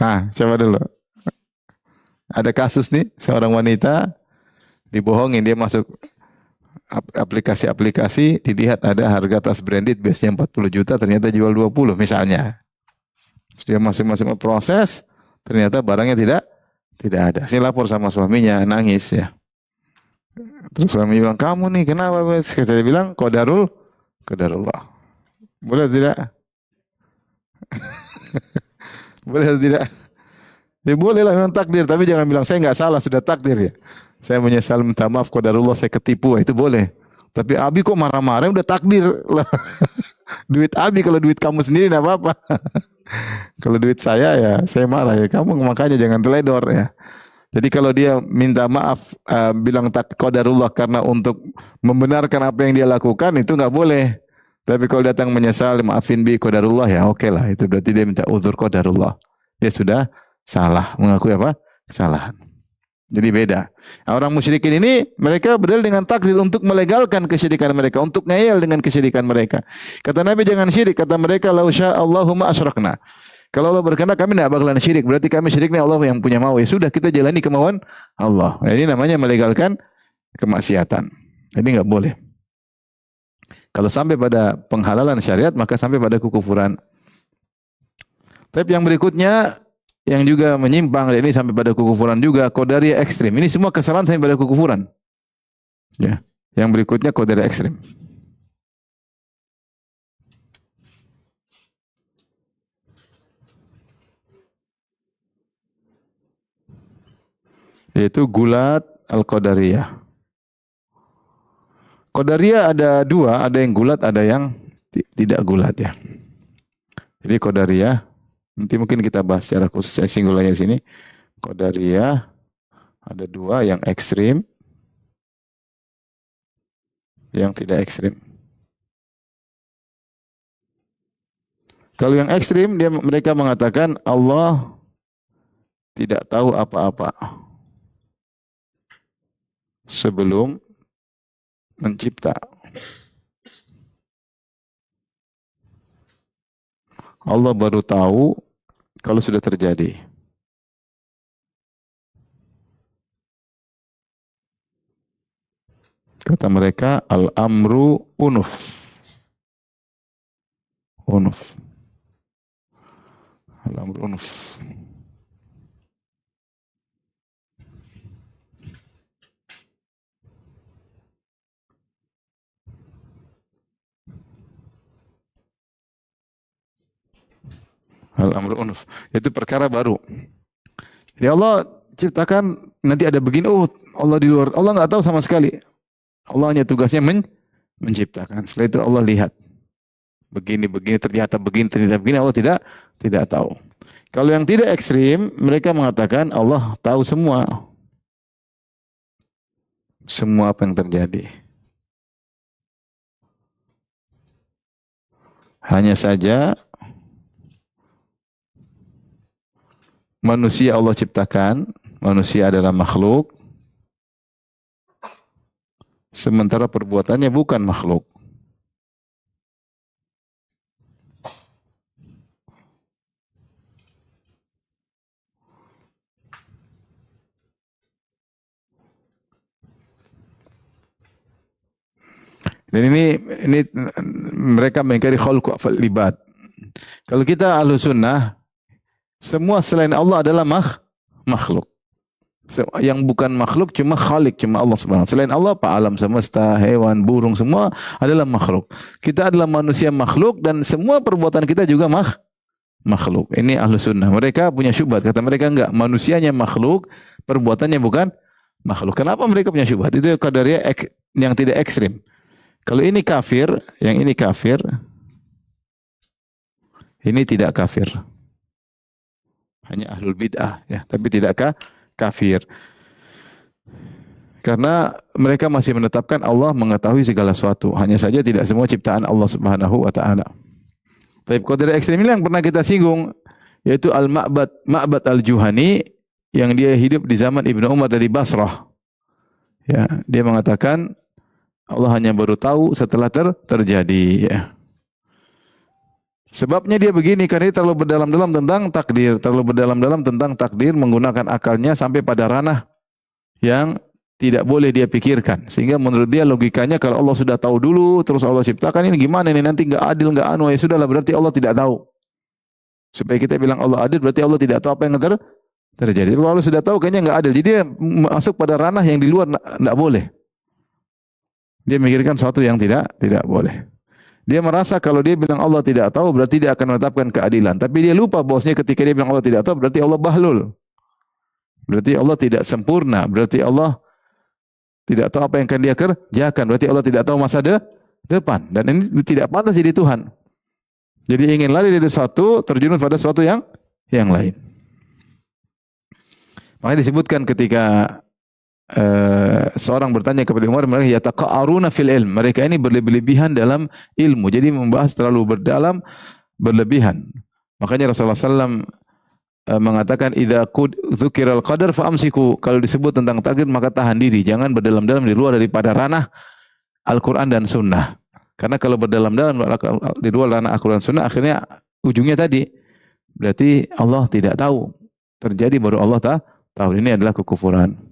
Nah, coba dulu. Ada kasus nih, seorang wanita dibohongin, dia masuk aplikasi-aplikasi, dilihat ada harga tas branded biasanya 40 juta, ternyata jual 20 misalnya. Terus dia masing-masing proses, ternyata barangnya tidak ada. Saya lapor sama suaminya, nangis ya. Terus suami bilang, kamu nih kenapa? Saya bilang, qadarullah. Boleh tidak? Boleh atau tidak? Ya boleh lah, memang takdir, tapi jangan bilang saya nggak salah, sudah takdir ya. Saya menyesal, minta maaf, qadarullah, saya ketipu, itu boleh. Tapi Abi kok marah-marah, udah takdir lah. Duit Abi, kalau duit kamu sendiri enggak apa-apa. Kalau duit saya ya, saya marah ya. Kamu makanya jangan teledor ya. Jadi kalau dia minta maaf, bilang qadarullah karena untuk membenarkan apa yang dia lakukan, itu nggak boleh. Tapi kalau datang menyesal, maafin bi qadarullah, ya oke lah. Itu berarti dia minta uzur qadarullah. Dia sudah salah, mengakui apa? Kesalahan. Jadi beda. Orang musyrikin ini, mereka berdalil dengan takdir untuk melegalkan kesyirikan mereka, untuk ngeyel dengan kesyirikan mereka. Kata Nabi, jangan syirik. Kata mereka, lau sya'allahumma asyrakna. Kalau Allah berkehendak, kami tidak bakalan syirik. Berarti kami syiriknya Allah yang punya mau. Ya sudah, kita jalani kemauan Allah. Nah, ini namanya melegalkan kemaksiatan. Ini enggak boleh. Kalau sampai pada penghalalan syariat, maka sampai pada kekufuran. Tapi yang berikutnya, yang juga menyimpang, dan ini sampai pada kekufuran juga, qadariyah ekstrim. Ini semua kesalahan sampai pada kekufuran. Ya. Yang berikutnya qadariyah ekstrim. Yaitu gulat al-qadariyah. Qadariyah ada dua, ada yang gulat, ada yang tidak gulat ya. Jadi qadariyah, nanti mungkin kita bahas secara khusus, saya singgung lagi di sini. Qadariyah ada dua, yang ekstrim yang tidak ekstrim. Kalau yang ekstrim mereka mengatakan Allah tidak tahu apa-apa sebelum mencipta. Allah baru tahu kalau sudah terjadi. Kata mereka, al-amru unuf. Unuf. Al-amru unuf. Al-amru unuf. Itu perkara baru. Jadi Allah ciptakan nanti ada begini, oh Allah di luar. Allah nggak tahu sama sekali. Allah hanya tugasnya menciptakan. Setelah itu Allah lihat. Begini, ternyata begini, Allah tidak tahu. Kalau yang tidak ekstrim, mereka mengatakan Allah tahu semua. Semua apa yang terjadi. Hanya saja manusia Allah ciptakan, manusia adalah makhluk, sementara perbuatannya bukan makhluk. Dan ini mereka mengingkari khalqu afal ibad. Kalau kita ahlu sunnah, semua selain Allah adalah makhluk. Yang bukan makhluk cuma khalik, cuma Allah subhanahu. Selain Allah, apa alam semesta, hewan, burung, semua adalah makhluk. Kita adalah manusia makhluk dan semua perbuatan kita juga makhluk. Ini ahlu sunnah. Mereka punya syubhat. Kata mereka enggak, manusianya makhluk, perbuatannya bukan makhluk. Kenapa mereka punya syubhat? Itu qadariyah yang tidak ekstrim. Kalau ini kafir, yang ini kafir, ini tidak kafir. Hanya ahlul bid'ah, ya, tapi tidak kafir. Karena mereka masih menetapkan Allah mengetahui segala sesuatu. Hanya saja tidak semua ciptaan Allah Subhanahu wa taala. Tapi qadariyah ekstrim ini yang pernah kita singgung, yaitu Ma'bad al-Juhani yang dia hidup di zaman Ibnu Umar dari Basrah. Ya, dia mengatakan Allah hanya baru tahu setelah terjadi. Ya. Sebabnya dia begini, karena dia terlalu berdalam-dalam tentang takdir, menggunakan akalnya sampai pada ranah yang tidak boleh dia pikirkan. Sehingga menurut dia logikanya kalau Allah sudah tahu dulu, terus Allah ciptakan, ini gimana ini, nanti nggak adil, nggak anu, ya sudahlah, berarti Allah tidak tahu. Supaya kita bilang Allah adil, berarti Allah tidak tahu apa yang terjadi. Kalau Allah sudah tahu, kayaknya nggak adil. Jadi dia masuk pada ranah yang di luar nggak boleh. Dia memikirkan sesuatu yang tidak boleh. Dia merasa kalau dia bilang Allah tidak tahu, berarti dia akan menetapkan keadilan. Tapi dia lupa bahwasanya ketika dia bilang Allah tidak tahu, berarti Allah bahlul. Berarti Allah tidak sempurna. Berarti Allah tidak tahu apa yang akan dia kerjakan. Berarti Allah tidak tahu masa depan. Dan ini tidak pantas jadi Tuhan. Jadi ingin lari dari sesuatu, terjun pada sesuatu yang lain. Makanya disebutkan ketika seorang bertanya kepada Umar, mereka yataqa'aruna fil ilm. Mereka ini berlebihan dalam ilmu. Jadi membahas terlalu berdalam, berlebihan. Makanya Rasulullah SAW mengatakan idza dzukiral qadar fa'amsiku. Kalau disebut tentang takdir maka tahan diri, jangan berdalam-dalam di luar daripada ranah Al-Qur'an dan Sunnah. Karena kalau berdalam-dalam di luar ranah Al-Qur'an dan Sunnah, akhirnya ujungnya tadi berarti Allah tidak tahu. Terjadi baru Allah tahu. Ini adalah kekufuran.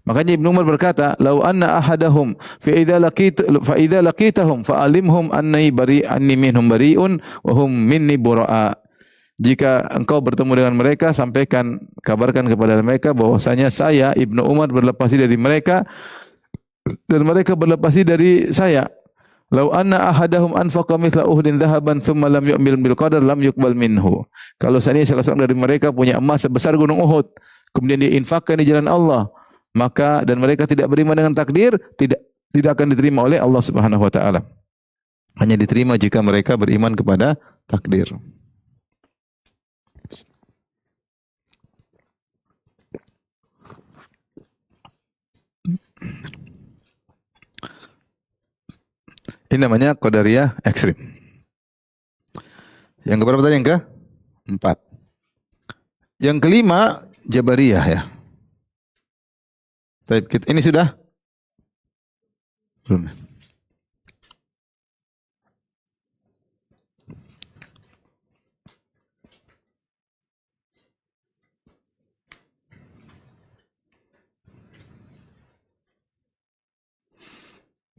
Makanya Ibnu Umar berkata, "Lau anna ahadahum fa idza laqitahum fa alimhum anni minhum bari'un wa hum minni bura'a." Jika engkau bertemu dengan mereka, kabarkan kepada mereka bahwasanya saya Ibnu Umar berlepas diri dari mereka dan mereka berlepas diri dari saya. Lau anna ahadahum anfaqa mithla Uhdin dhahaban thumma lam yu'mil bil qadar lam yuqbal minhu. Kalau seandainya salah seorang dari mereka punya emas sebesar gunung Uhud, kemudian dia infakkan di jalan Allah, maka dan mereka tidak beriman dengan takdir, tidak akan diterima oleh Allah Subhanahu wa taala. Hanya diterima jika mereka beriman kepada takdir. Ini namanya Qadariyah ekstrim. Yang keberapa tadi? Yang keempat. Yang kelima, Jabariyah ya. Ini sudah? Belum.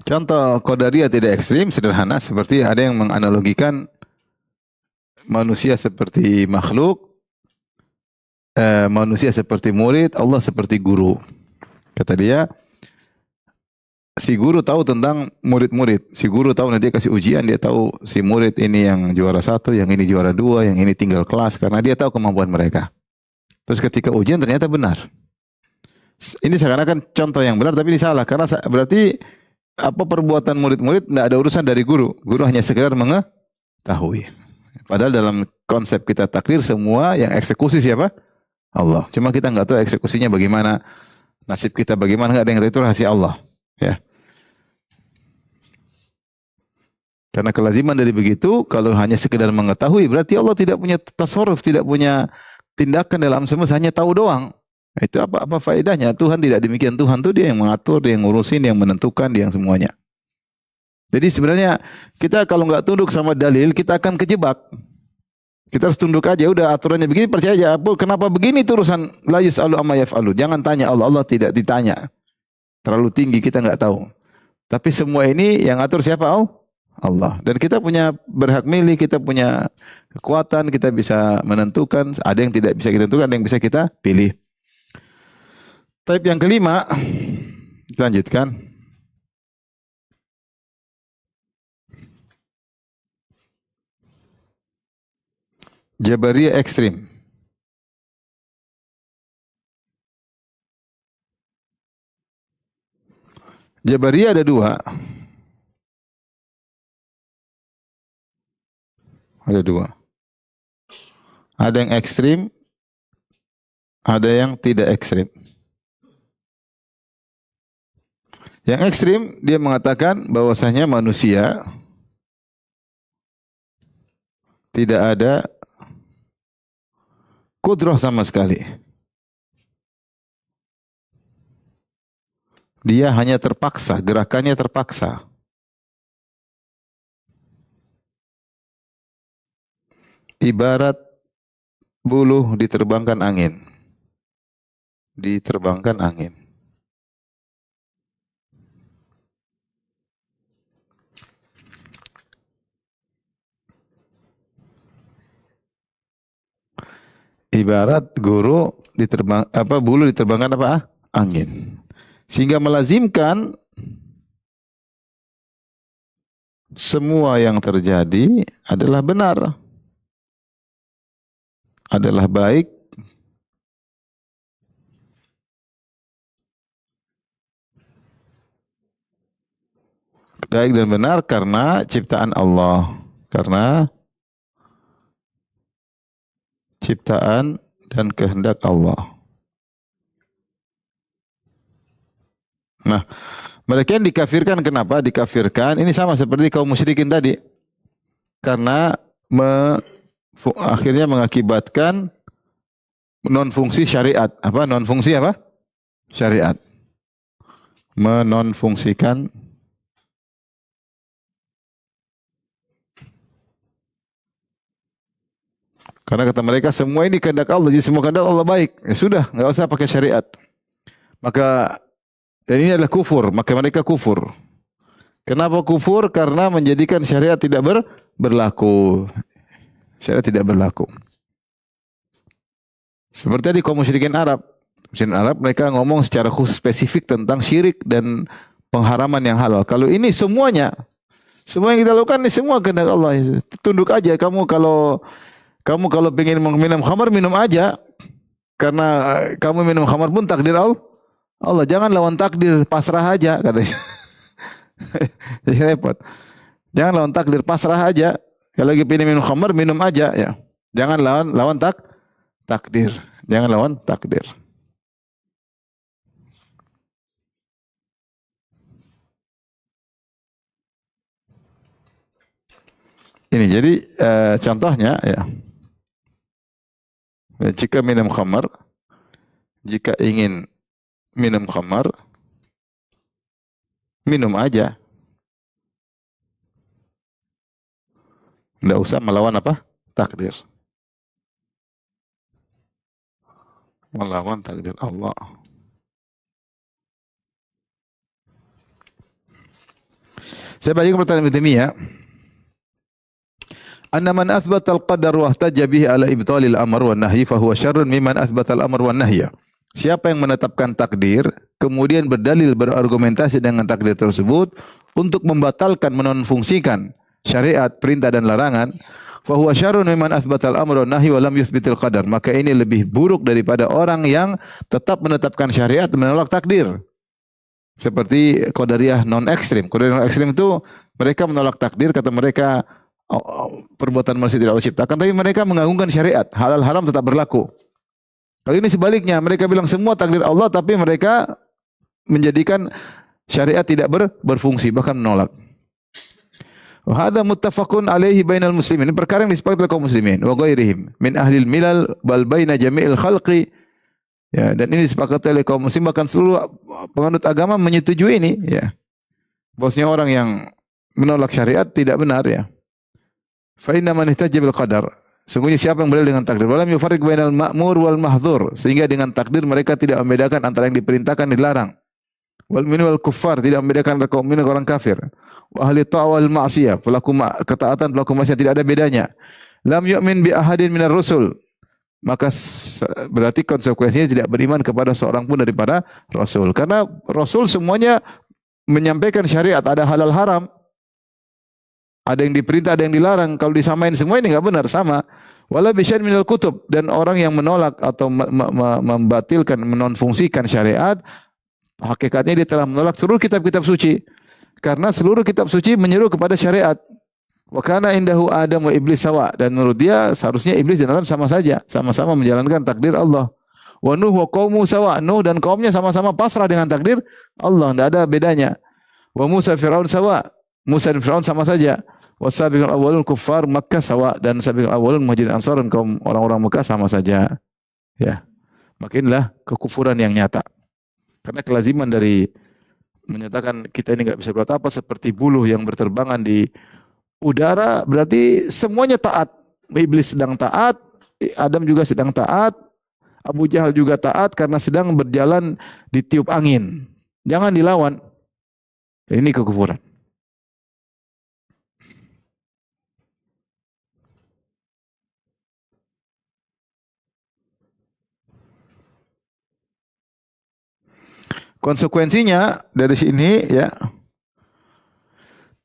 Contoh Qadariyah tidak ekstrim, sederhana. Seperti ada yang menganalogikan manusia seperti makhluk, manusia seperti murid, Allah seperti guru. Kata dia, si guru tahu tentang murid-murid. Si guru tahu nanti kasih ujian, dia tahu si murid ini yang juara 1, yang ini juara 2, yang ini tinggal kelas, karena dia tahu kemampuan mereka. Terus ketika ujian ternyata benar. Ini seakan-akan contoh yang benar, tapi ini salah. Karena berarti apa perbuatan murid-murid tidak ada urusan dari guru. Guru hanya sekedar mengetahui. Padahal dalam konsep kita takdir semua yang eksekusi siapa? Allah. Cuma kita nggak tahu eksekusinya bagaimana, nasib kita bagaimana, nggak ada yang tahu, itu rahasia Allah. Ya. Karena kelaziman dari begitu, kalau hanya sekedar mengetahui, berarti Allah tidak punya tasarruf, tidak punya tindakan dalam semesta, hanya tahu doang. Itu apa faedahnya? Tuhan tidak demikian. Tuhan itu dia yang mengatur, dia yang ngurusin, dia yang menentukan, dia yang semuanya. Jadi sebenarnya kita kalau nggak tunduk sama dalil, kita akan kejebak. Kita harus tunduk aja, udah aturannya begini, percaya aja. Kenapa begini itu urusan la yus'alu amma yaf'alu. Jangan tanya Allah, Allah tidak ditanya. Terlalu tinggi, kita nggak tahu. Tapi semua ini yang atur siapa? Allah. Dan kita punya berhak milih, kita punya kekuatan, kita bisa menentukan. Ada yang tidak bisa kita tentukan, ada yang bisa kita pilih. Type yang kelima, lanjutkan. Jabariyah ekstrim. Jabariyah ada dua. Ada dua. Ada yang ekstrim, ada yang tidak ekstrim. Yang ekstrim, dia mengatakan bahwasanya manusia tidak ada kudrah sama sekali. Dia hanya terpaksa, gerakannya terpaksa. Ibarat buluh diterbangkan angin. Diterbangkan angin. Ibarat guru bulu diterbangkan angin. Sehingga melazimkan semua yang terjadi adalah benar. Adalah baik. Baik dan benar karena ciptaan Allah. Karena ciptaan dan kehendak Allah. Nah, mereka yang dikafirkan, kenapa dikafirkan? Ini sama seperti kaum musyrikin tadi. Karena akhirnya mengakibatkan non-fungsi syariat. Non-fungsi syariat. Menonfungsikan karena kata mereka semua ini kehendak Allah, jadi semua kehendak Allah baik. Ya sudah, enggak usah pakai syariat. Maka dan ini adalah kufur, maka mereka kufur. Kenapa kufur? Karena menjadikan syariat tidak berlaku. Syariat tidak berlaku. Seperti tadi kaum musyrikin Arab. Musyrikin Arab mereka ngomong secara khusus spesifik tentang syirik dan pengharaman yang halal. Kalau ini semuanya, semua yang kita lakukan ini semua kehendak Allah. Tunduk aja. Kamu kalau pengen minum khamar, minum aja. Karena kamu minum khamar pun takdir Allah. Jangan lawan takdir, pasrah aja katanya. Jadi repot. Jangan lawan takdir, pasrah aja. Kalau lagi pengen minum khamar, minum aja ya. Jangan lawan takdir. Jangan lawan takdir. Ini jadi contohnya ya, jika minum khamar, jika ingin minum khamar, minum aja. Tidak usah melawan apa? Takdir. Melawan takdir Allah. Saya baca pertanyaan Ibnu Taimiyah. Anna man athbata al-qadar wa ihtajja bihi ala ibtalil amr wan nahyi fa huwa syarrun mimman athbata al-amr wan nahya. Siapa yang menetapkan takdir kemudian berdalil berargumentasi dengan takdir tersebut untuk membatalkan menonfungsikan syariat, perintah dan larangan, fa huwa syarrun mimman athbata al-amr wan nahyi wa lam yuthbitil qadar. Maka ini lebih buruk daripada orang yang tetap menetapkan syariat dan menolak takdir. Seperti Qadariyah non ekstrim. Qadariyah non ekstrim itu mereka menolak takdir, kata mereka perbuatan manusia tidak Allah ciptakan, tapi mereka mengagungkan syariat, halal haram tetap berlaku. Kali ini sebaliknya, mereka bilang semua takdir Allah, tapi mereka menjadikan syariat tidak berfungsi, bahkan menolak. Hadza muttafaqun alaihi bainal muslimin. Ini perkara yang disepakati oleh kaum muslimin wa ghairihim min ahlil milal bal baina jami'il khalqi. Ya, dan ini disepakati oleh kaum muslim, bahkan seluruh penganut agama menyetujui ini, ya. Bosnya orang yang menolak syariat tidak benar, ya. Fa inna man ihtajja bil qadar. Sungguhnya siapa yang berdalil dengan takdir, walam yufarriq bainal ma'mur wal mahdzur, sehingga dengan takdir mereka tidak membedakan antara yang diperintahkan dan dilarang. Wal mu'min wal kuffar, tidak membedakan antara kaum mukmin dan orang kafir. Wa ahli ta'ah wal ma'siyah, pelaku ketaatan, pelaku maksiat tidak ada bedanya. Lam yu'min bi ahadin minar rusul. Maka berarti konsekuensinya tidak beriman kepada seorang pun daripada Rasul. Karena Rasul semuanya menyampaikan syariat, ada halal haram. Ada yang diperintah, ada yang dilarang. Kalau disamain semua ini enggak benar, sama. Wala bisyai'in minal kutub, dan orang yang menolak atau membatalkan, menonfungsikan syariat, hakikatnya dia telah menolak seluruh kitab-kitab suci. Karena seluruh kitab suci menyeru kepada syariat. Wa kana indahu Adam wa iblis sawa, dan menurut dia seharusnya iblis dan Adam sama saja, sama-sama menjalankan takdir Allah. Wa Nuh wa qaumu sawa, Nuh dan kaumnya sama-sama pasrah dengan takdir Allah, tidak ada bedanya. Wa Musa Firaun sawa, Musa dan Firaun sama saja. Wasabiqul awwalun kuffar Makkah sawa, dan sabiqul awwalun muhajirin ansar dan kaum orang-orang Mekah sama saja. Ya. Makinlah kekufuran yang nyata. Karena kelaziman dari menyatakan kita ini enggak bisa berbuat apa, seperti buluh yang berterbangan di udara, berarti semuanya taat. Iblis sedang taat, Adam juga sedang taat, Abu Jahal juga taat karena sedang berjalan di tiup angin. Jangan dilawan. Ini kekufuran. Konsekuensinya dari sini, ya,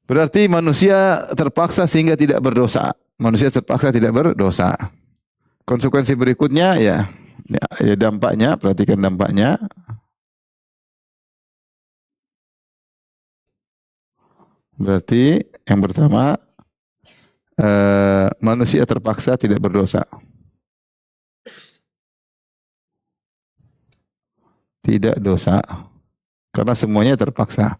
berarti manusia terpaksa sehingga tidak berdosa. Manusia terpaksa tidak berdosa. Konsekuensi berikutnya, ya dampaknya, perhatikan dampaknya. Berarti yang pertama, manusia terpaksa tidak berdosa. Tidak dosa. Karena semuanya terpaksa.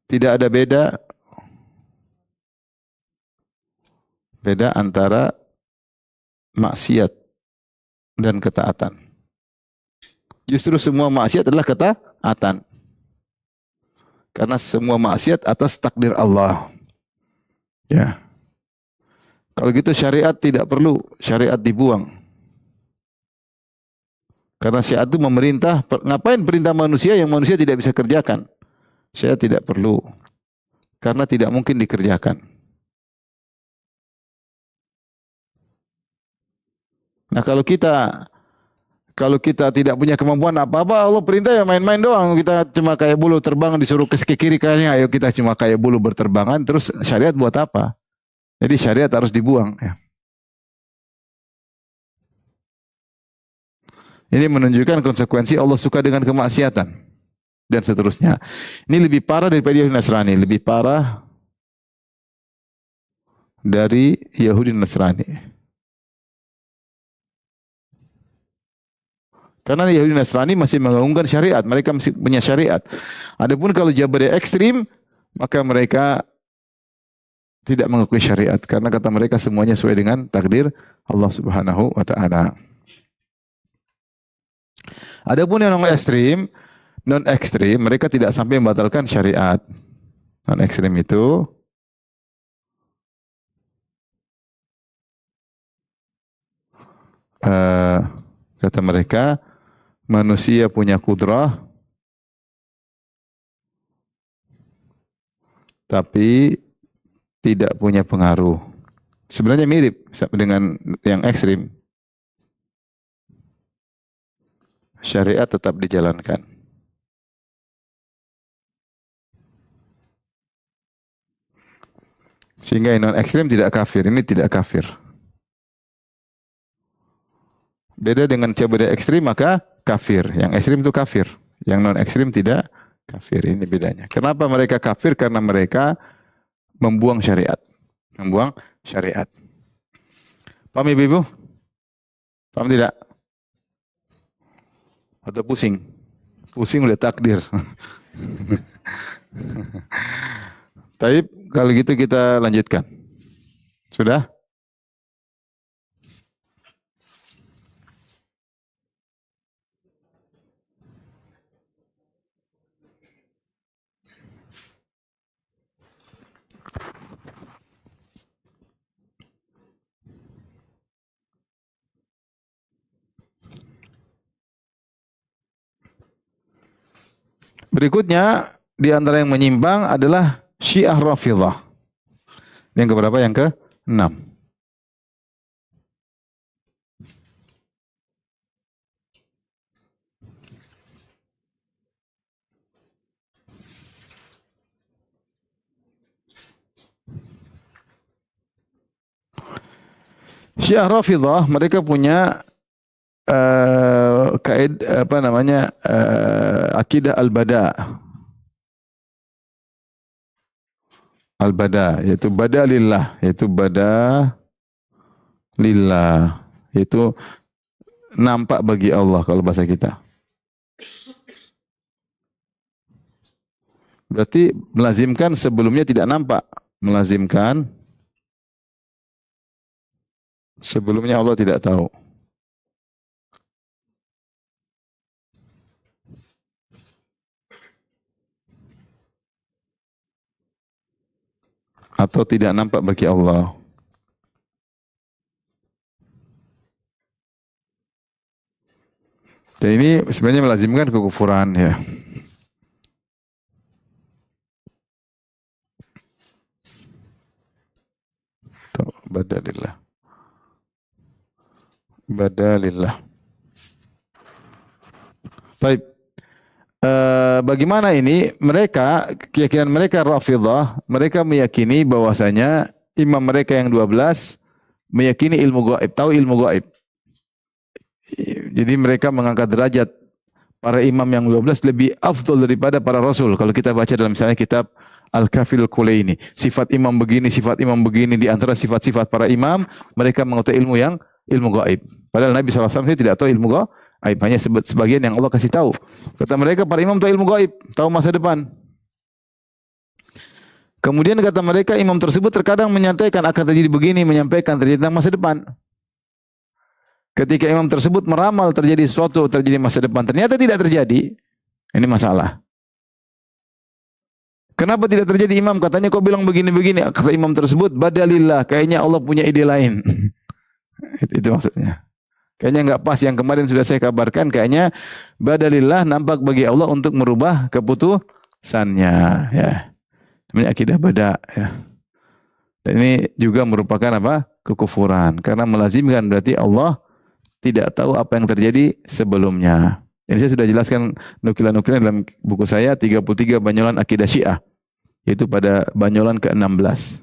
Tidak ada beda antara maksiat dan ketaatan. Justru semua maksiat adalah ketaatan. Karena semua maksiat atas takdir Allah. Ya. Kalau gitu syariat tidak perlu, syariat dibuang. Karena syariat itu memerintah, ngapain perintah manusia yang manusia tidak bisa kerjakan? Saya tidak perlu. Karena tidak mungkin dikerjakan. Nah, kalau kita tidak punya kemampuan apa-apa, Allah perintah ya main-main doang. Kita cuma kayak bulu terbang, disuruh ke kiri kayaknya, ayo kita cuma kayak bulu berterbangan, terus syariat buat apa? Jadi syariat harus dibuang, ya. Ini menunjukkan konsekuensi Allah suka dengan kemaksiatan dan seterusnya. Ini lebih parah daripada Yahudi Nasrani, lebih parah dari Yahudi Nasrani. Karena Yahudi Nasrani masih mengagungkan syariat, mereka masih punya syariat. Adapun kalau Jabariyah ekstrim, maka mereka tidak mengakui syariat karena kata mereka semuanya sesuai dengan takdir Allah Subhanahu wa taala. Adapun yang non ekstrim mereka tidak sampai membatalkan syariat. Non ekstrim itu kata mereka manusia punya kudrah tapi tidak punya pengaruh. Sebenarnya mirip dengan yang ekstrim. Syariat tetap dijalankan. Sehingga yang non ekstrim tidak kafir, ini tidak kafir. Beda dengan cabai ekstrim maka kafir. Yang ekstrim itu kafir. Yang non ekstrim tidak kafir. Ini bedanya. Kenapa mereka kafir? Karena mereka membuang syariat. Membuang syariat. Paham ibu-ibu? Paham tidak? Atau pusing? Pusing udah takdir. Tapi kalau gitu kita lanjutkan. Sudah? Berikutnya di antara yang menyimpang adalah Syiah Rafidhah. Yang keberapa? Yang ke-6. Syiah Rafidhah mereka punya akidah al-bada. Al-bada yaitu bada lillah, yaitu nampak bagi Allah kalau bahasa kita. Berarti melazimkan sebelumnya tidak nampak, melazimkan sebelumnya Allah tidak tahu. Atau tidak nampak bagi Allah. Dan ini sebenarnya melazimkan kekufuran ya. Badalillah. Badalillah. Baik. Bagaimana ini? Keyakinan mereka Rafidhah, mereka meyakini bahwasanya imam mereka yang 12 meyakini ilmu gaib, tahu ilmu gaib. Jadi mereka mengangkat derajat para imam yang 12 lebih afdal daripada para rasul. Kalau kita baca dalam misalnya kitab Al-Kafil Kulaini, sifat imam begini, di antara sifat-sifat para imam, mereka mengetahui ilmu gaib. Padahal Nabi SAW tidak tahu ilmu gaib. Hanya sebagian yang Allah kasih tahu. Kata mereka para imam tahu ilmu gaib, tahu masa depan. Kemudian kata mereka imam tersebut terkadang menyampaikan akan terjadi begini, menyampaikan terjadi tentang masa depan. Ketika imam tersebut meramal terjadi sesuatu, terjadi masa depan, ternyata tidak terjadi. Ini masalah. Kenapa tidak terjadi imam? Katanya kau bilang begini-begini. Kata imam tersebut, badalillah, kayaknya Allah punya ide lain. Itu maksudnya. Kayaknya enggak pas yang kemarin sudah saya kabarkan, kayaknya badalillah nampak bagi Allah untuk merubah keputusannya ya. Namanya akidah bada ya. Dan ini juga merupakan apa? Kekufuran karena melazimkan berarti Allah tidak tahu apa yang terjadi sebelumnya. Ini saya sudah jelaskan nukilan-nukilan dalam buku saya 33 banyolan akidah Syiah. Yaitu pada banyolan ke-16.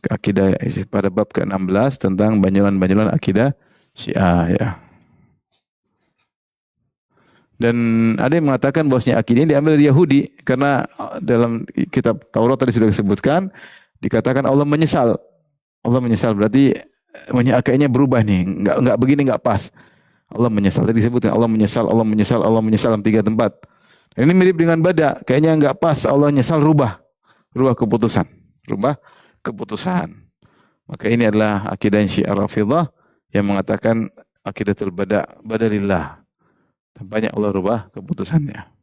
Akidah pada bab ke-16 tentang banyolan-banyolan akidah Syiah ya. Dan ada yang mengatakan bahwasanya akidah ini diambil dari Yahudi karena dalam kitab Taurat tadi sudah disebutkan dikatakan Allah menyesal. Allah menyesal berarti kayaknya berubah nih, enggak begini enggak pas. Allah menyesal. Tadi disebutkan Allah menyesal dalam 3 tempat. Dan ini mirip dengan bada, kayaknya enggak pas, Allah nyesal rubah keputusan. Rubah keputusan. Maka ini adalah akidah Syiah Rafidhah yang mengatakan akidatul badalillah. Tampaknya Allah rubah keputusannya.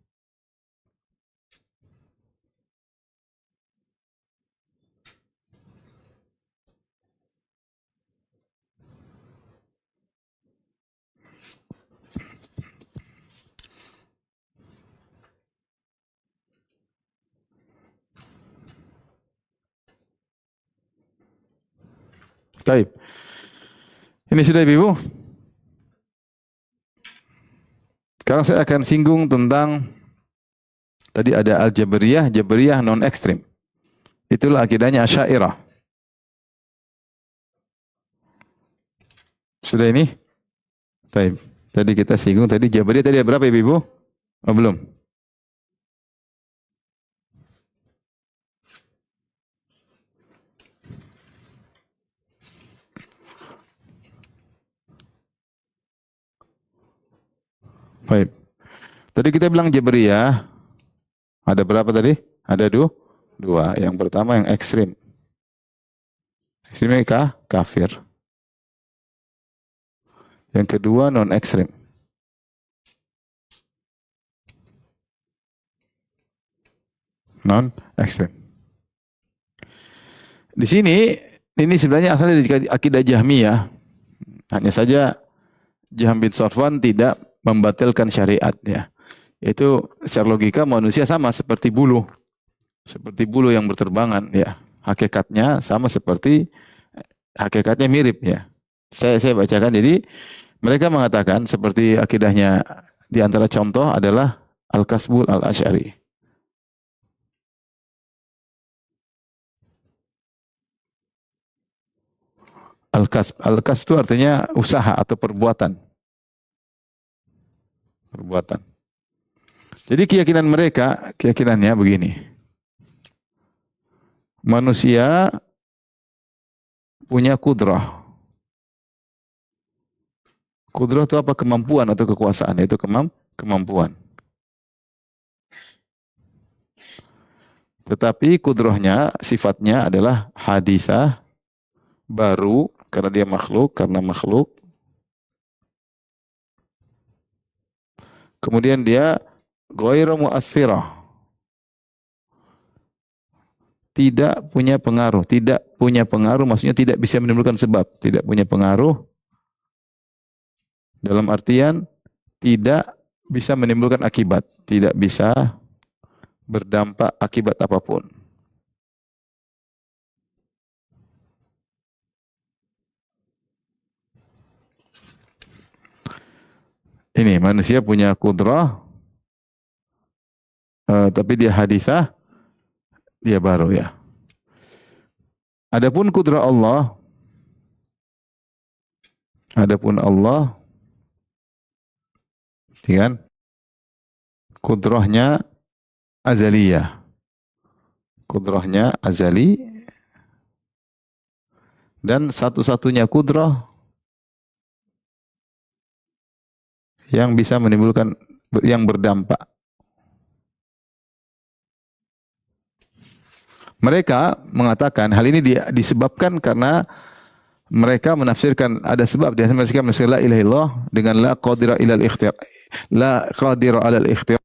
Baik. Ini sudah Ibu. Sekarang saya akan singgung tentang tadi ada Al-Jabariyah, Jabariyah non ekstrim. Itulah akidahnya Asy'ariyah. Sudah ini? Baik. Tadi kita singgung tadi Jabariyah tadi ada berapa Ibu? Oh, belum. Baik. Tadi kita bilang Jabariyah ada berapa tadi? Ada dua. Yang pertama yang ekstrim. Ekstrimnya kafir. Yang kedua non ekstrim. Non ekstrim. Di sini ini sebenarnya asalnya dari akidah Jahmiyah. Hanya saja Jahm bin Safwan tidak membatalkan syariat ya. Itu secara logika manusia sama seperti bulu. Seperti bulu yang berterbangan ya. Hakikatnya sama seperti hakikatnya mirip ya. Saya bacakan. Jadi mereka mengatakan seperti akidahnya di antara contoh adalah Al-Kasbul Al-Asy'ari. Al-kasb itu artinya usaha atau perbuatan. Perbuatan. Jadi keyakinannya begini. Manusia punya kudrah. Kudrah itu apa? Kemampuan atau kekuasaan. Itu kemampuan. Tetapi kudrahnya, sifatnya adalah hadisah, baru, karena dia makhluk, kemudian dia ghairu mu'athirah. Tidak punya pengaruh maksudnya tidak bisa menimbulkan sebab, tidak punya pengaruh dalam artian tidak bisa menimbulkan akibat, tidak bisa berdampak akibat apapun. Ini manusia punya kudrah, tapi dia hadisah, dia baru ya. Adapun kudrah Allah, kan? Kudrahnya azaliyah. Kudrahnya azali dan satu-satunya kudrah yang bisa menimbulkan, yang berdampak. Mereka mengatakan hal ini disebabkan karena mereka menafsirkan ada sebab dia mereka menafsirkan la ilaha illallah dengan la qadira ilal ikhtiyar, la qadira alal ikhtiyar.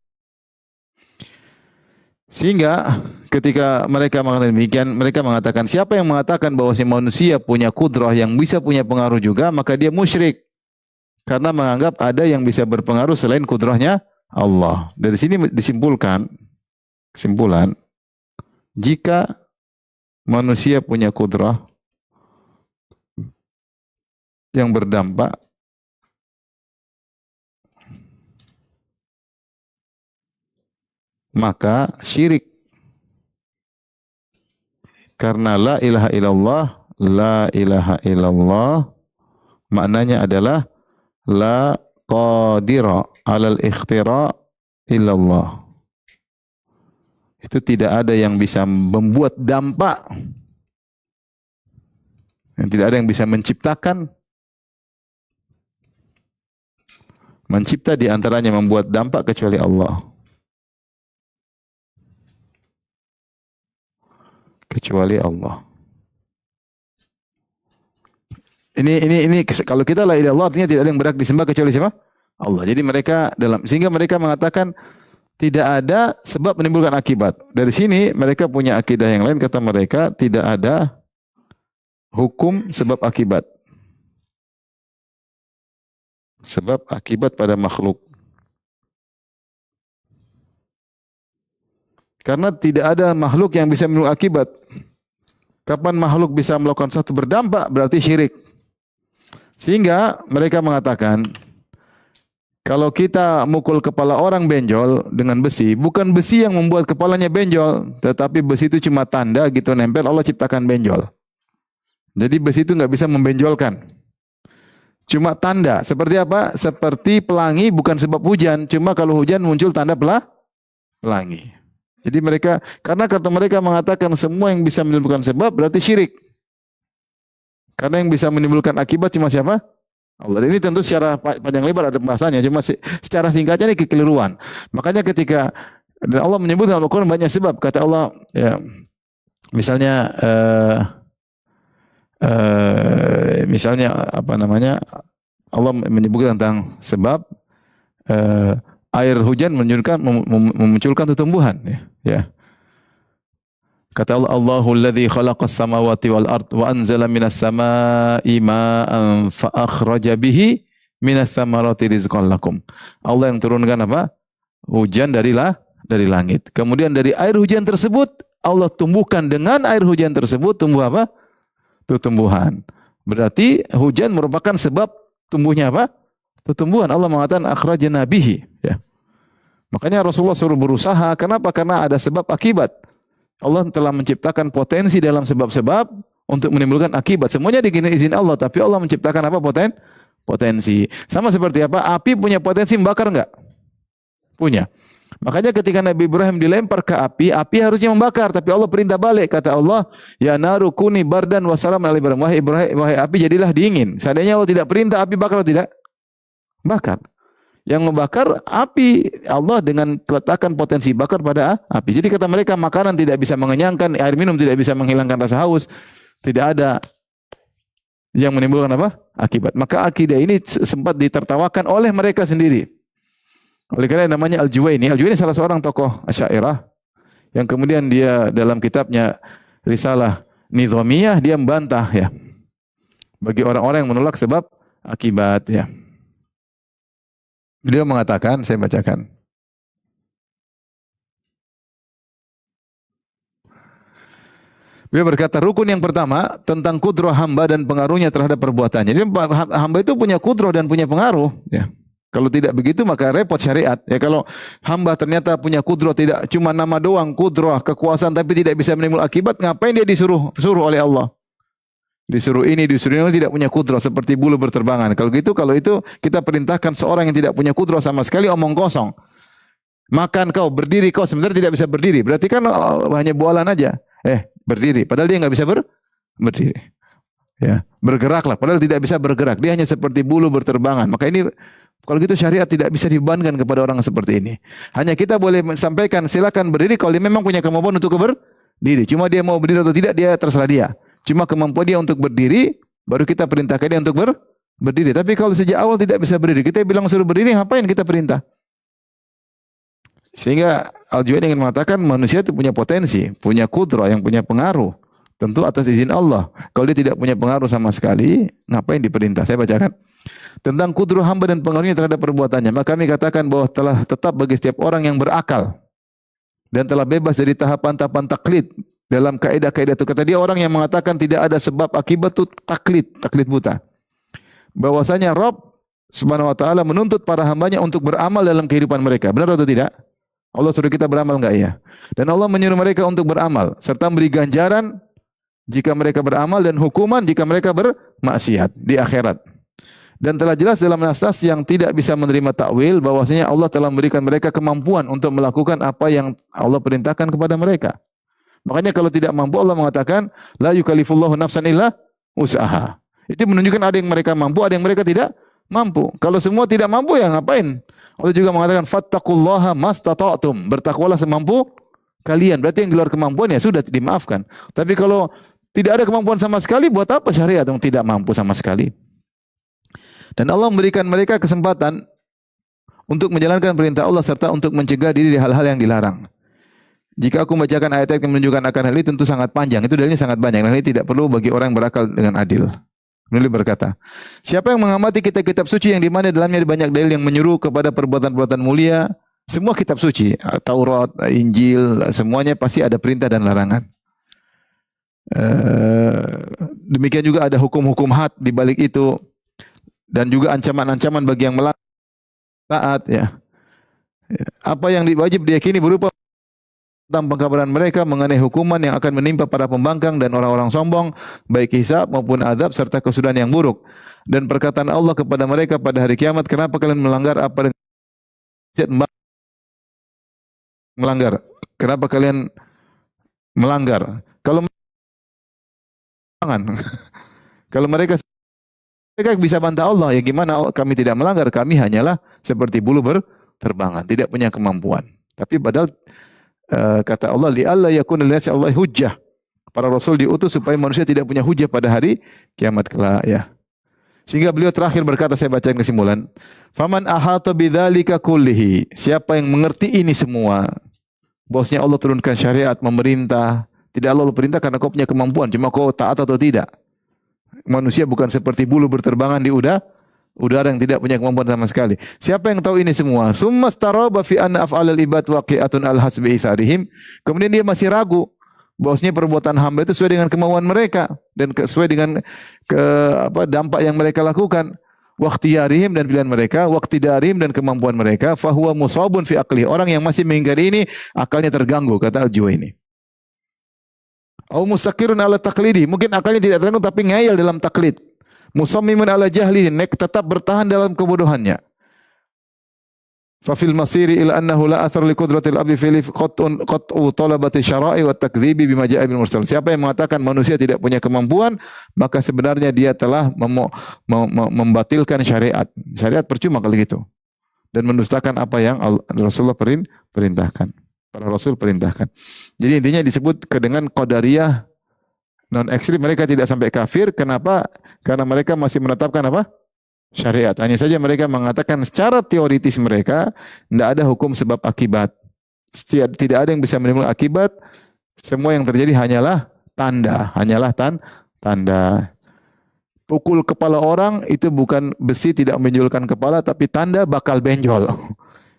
Sehingga ketika mereka mengatakan demikian, mereka mengatakan siapa yang mengatakan bahwa si manusia punya kudrah yang bisa punya pengaruh juga, maka dia musyrik. Karena menganggap ada yang bisa berpengaruh selain kudrahnya Allah. Dari sini kesimpulan, jika manusia punya kudrah yang berdampak, maka syirik. Karena la ilaha illallah maknanya adalah la qadira alal ikhtira illallah. Itu tidak ada yang bisa membuat dampak. Dan tidak ada yang bisa menciptakan. Mencipta di antaranya membuat dampak kecuali Allah. Kecuali Allah. Ini kalau kita la ilaha illallah artinya tidak ada yang berhak disembah kecuali siapa? Allah. Jadi mereka sehingga mereka mengatakan tidak ada sebab menimbulkan akibat. Dari sini mereka punya akidah yang lain, kata mereka tidak ada hukum sebab akibat. Sebab akibat pada makhluk. Karena tidak ada makhluk yang bisa menimbulkan akibat. Kapan makhluk bisa melakukan satu berdampak berarti syirik. Sehingga mereka mengatakan kalau kita mukul kepala orang benjol dengan besi, bukan besi yang membuat kepalanya benjol, tetapi besi itu cuma tanda gitu nempel, Allah ciptakan benjol. Jadi besi itu nggak bisa membenjolkan. Cuma tanda. Seperti apa? Seperti pelangi bukan sebab hujan, cuma kalau hujan muncul tanda pelangi. Jadi mereka, karena kata mereka mengatakan semua yang bisa menimbulkan sebab berarti syirik. Karena yang bisa menimbulkan akibat cuma siapa? Allah. Ini tentu secara panjang lebar ada pembahasannya, cuma secara singkatnya ini kekeliruan. Makanya ketika dan Allah menyebut dalam Al-Quran banyak sebab, kata Allah, ya, misalnya misalnya apa namanya, Allah menyebut tentang sebab air hujan memunculkan tumbuhan, ya. Kata Allah, Allahul ladzi khalaqas samawati wal ard wa anzala minas samaa'i ma'an fa akhraja bihi minas thamarati rizqan lakum. Allah yang turunkan apa? Hujan dari langit. Kemudian dari air hujan tersebut Allah tumbuhkan, dengan air hujan tersebut tumbuh apa? Tumbuhan. Berarti hujan merupakan sebab tumbuhnya apa? Tumbuhan. Allah mengatakan akhrajna bihi, ya. Makanya Rasulullah suruh berusaha. Kenapa? Karena ada sebab akibat. Allah telah menciptakan potensi dalam sebab-sebab untuk menimbulkan akibat. Semuanya dengan izin Allah, tapi Allah menciptakan apa? Potensi. Sama seperti apa? Api punya potensi membakar enggak? Punya. Makanya ketika Nabi Ibrahim dilempar ke api, api harusnya membakar, tapi Allah perintah balik. Kata Allah, ya naru kuni bardan wa salaman ala Ibrahim. Wahai api, jadilah dingin. Seandainya Allah tidak perintah api bakar atau tidak? Bakar. Yang membakar api, Allah dengan letakkan potensi bakar pada api. Jadi kata mereka makanan tidak bisa mengenyangkan, air minum tidak bisa menghilangkan rasa haus, tidak ada yang menimbulkan apa? Akibat. Maka akidah ini sempat ditertawakan oleh mereka sendiri. Oleh karena namanya Al-Juwaini. Al-Juwaini salah seorang tokoh Asy'ariyah yang kemudian dia dalam kitabnya Risalah Nizamiyah dia membantah, ya, bagi orang-orang yang menolak sebab akibat, ya. Beliau mengatakan, saya bacakan. Beliau berkata, rukun yang pertama tentang kudrah hamba dan pengaruhnya terhadap perbuatannya. Jadi hamba itu punya kudrah dan punya pengaruh, ya. Kalau tidak begitu maka repot syariat. Ya, kalau hamba ternyata punya kudrah, tidak cuma nama doang, kudrah, kekuasaan, tapi tidak bisa menimbulkan akibat, ngapain dia disuruh oleh Allah? Disuruh ini, disuruh ini, tidak punya kudrah, seperti bulu berterbangan. Kalau itu kita perintahkan seorang yang tidak punya kudrah sama sekali, omong kosong. Makan kau, berdiri kau, sebenarnya tidak bisa berdiri. Berarti kan hanya bualan aja. Berdiri, padahal dia nggak bisa berdiri. Ya, bergeraklah, padahal tidak bisa bergerak. Dia hanya seperti bulu berterbangan. Maka ini kalau gitu syariat tidak bisa dibebankan kepada orang seperti ini. Hanya kita boleh sampaikan silakan berdiri kalau dia memang punya kemampuan untuk berdiri. Cuma dia mau berdiri atau tidak, dia terserah dia. Cuma kemampuan dia untuk berdiri, baru kita perintahkan dia untuk berdiri. Tapi kalau sejak awal tidak bisa berdiri, kita bilang suruh berdiri, ngapain kita perintah? Sehingga Al-Juwaini ingin mengatakan manusia itu punya potensi, punya kudrah, yang punya pengaruh. Tentu atas izin Allah. Kalau dia tidak punya pengaruh sama sekali, ngapain diperintah? Saya bacakan. Tentang kudrah hamba dan pengaruhnya terhadap perbuatannya, maka kami katakan bahwa telah tetap bagi setiap orang yang berakal dan telah bebas dari tahapan-tahapan taklid. Dalam kaidah-kaidah itu, kata dia, orang yang mengatakan tidak ada sebab akibat itu taklid buta. Bahwasanya Rabb Subhanahu wa taala menuntut para hambanya untuk beramal dalam kehidupan mereka. Benar atau tidak? Allah suruh kita beramal enggak, ya? Dan Allah menyuruh mereka untuk beramal serta memberi ganjaran jika mereka beramal dan hukuman jika mereka bermaksiat di akhirat. Dan telah jelas dalam nas-nas yang tidak bisa menerima takwil bahwasanya Allah telah memberikan mereka kemampuan untuk melakukan apa yang Allah perintahkan kepada mereka. Makanya kalau tidak mampu Allah mengatakan la yukallifullahu nafsan illa usaha. Itu menunjukkan ada yang mereka mampu, ada yang mereka tidak mampu. Kalau semua tidak mampu, ya ngapain? Allah juga mengatakan fattaqullaha mastata'tum. Bertakwalah semampu kalian. Berarti yang di luar kemampuan ya sudah dimaafkan. Tapi kalau tidak ada kemampuan sama sekali, buat apa syariat yang tidak mampu sama sekali? Dan Allah memberikan mereka kesempatan untuk menjalankan perintah Allah serta untuk mencegah diri dari hal-hal yang dilarang. Jika aku membacakan ayat-ayat yang menunjukkan akan hal ini tentu sangat panjang. Itu dalilnya sangat banyak. Dan ini tidak perlu bagi orang yang berakal dengan adil. Penulis berkata, siapa yang mengamati kitab-kitab suci yang di mana dalamnya ada banyak dalil yang menyuruh kepada perbuatan-perbuatan mulia, semua kitab suci, Taurat, Injil, semuanya pasti ada perintah dan larangan. Demikian juga ada hukum-hukum had di balik itu dan juga ancaman-ancaman bagi yang melanggar taat ya. Apa yang wajib diyakini berupa tentang pengkabaran mereka mengenai hukuman yang akan menimpa para pembangkang dan orang-orang sombong, baik hisab maupun azab serta kesudahan yang buruk. Dan perkataan Allah kepada mereka pada hari kiamat, kenapa kalian melanggar apa yang melanggar? Kenapa kalian melanggar? Kalau mereka bisa bantah Allah, ya gimana kami tidak melanggar? Kami hanyalah seperti bulu berterbangan, tidak punya kemampuan. Tapi padahal kata Allah, li'alla yakuna linnasi Allah hujjah. Para rasul diutus supaya manusia tidak punya hujjah pada hari kiamat kelak ya. Sehingga beliau terakhir berkata, saya bacakan kesimpulan. Faman ahata bidzalika kullihi. Siapa yang mengerti ini semua, bahwasanya Allah turunkan syariat, memerintah. Tidak Allah perintah karena kau punya kemampuan, cuma kau taat atau tidak. Manusia bukan seperti bulu berterbangan di udara yang tidak punya kemampuan sama sekali. Siapa yang tahu ini semua? Summa staraba fi anna af'alal ibad waqi'atun al hasbi isarihim. Kemudian dia masih ragu bahwasanya perbuatan hamba itu sesuai dengan kemauan mereka dan sesuai dengan dampak yang mereka lakukan. Waqtiyarihim dan pilihan mereka, waqtidarihim dan kemampuan mereka, fahuwa musabun fi aqli. Orang yang masih mengingkari ini akalnya terganggu, kata Al-Juwaini. Au mustaqirun ala taqlidi. Mungkin akalnya tidak terganggu tapi ngayal dalam taklid. Musammimun ala jahli, tetap bertahan dalam kebodohannya. Fa fil masiri ila annahu la athar li qudratil abdi fi qat'u talabati syara'i wa takdzibi bima ja'a bil mursal. Siapa yang mengatakan manusia tidak punya kemampuan, maka sebenarnya dia telah membatalkan syariat. Syariat percuma kalau gitu. Dan mendustakan apa yang Rasulullah perintahkan. Para rasul perintahkan. Jadi intinya disebut dengan qadariyah non ekstrim, mereka tidak sampai kafir. Kenapa? Karena mereka masih menetapkan apa? Syariat. Hanya saja mereka mengatakan secara teoritis mereka tidak ada hukum sebab akibat. Tidak ada yang bisa menimbulkan akibat. Semua yang terjadi hanyalah tanda, tanda. Pukul kepala orang itu bukan besi tidak menjulurkan kepala, tapi tanda bakal benjol.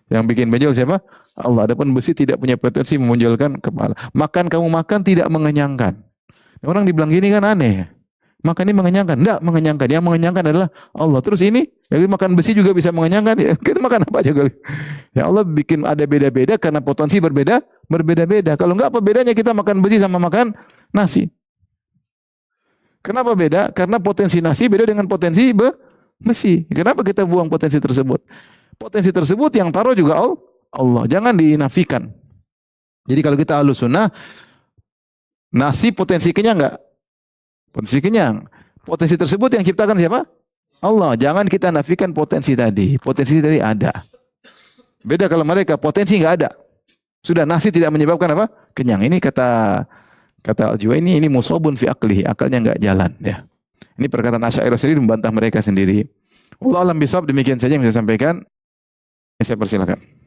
Yang bikin benjol siapa? Allah. Adapun besi tidak punya potensi memunculkan kepala. Makan kamu makan tidak mengenyangkan. Orang dibilang gini kan aneh. Makan ini mengenyangkan? Enggak mengenyangkan. Yang mengenyangkan adalah Allah. Terus ini, ya makan besi juga bisa mengenyangkan. Ya, kita makan apa aja kali. Ya Allah bikin ada beda-beda karena potensi berbeda-beda. Kalau enggak apa bedanya kita makan besi sama makan nasi? Kenapa beda? Karena potensi nasi beda dengan potensi besi. Kenapa kita buang potensi tersebut? Potensi tersebut yang taruh juga Allah. Jangan dinafikan. Jadi kalau kita Ahlus Sunnah, nasi potensi kenyang enggak? Potensi kenyang. Potensi tersebut yang ciptakan siapa? Allah. Jangan kita nafikan potensi tadi. Potensi tadi ada. Beda kalau mereka potensi enggak ada. Sudah nasi tidak menyebabkan apa? Kenyang. Ini kata Al-Juwaini, ini musabun fi aqlihi. Akalnya enggak jalan ya. Ini perkataan Asy'ariyah sendiri membantah mereka sendiri. Wallahu a'lam bishawab. Demikian saja yang saya sampaikan. Saya persilakan.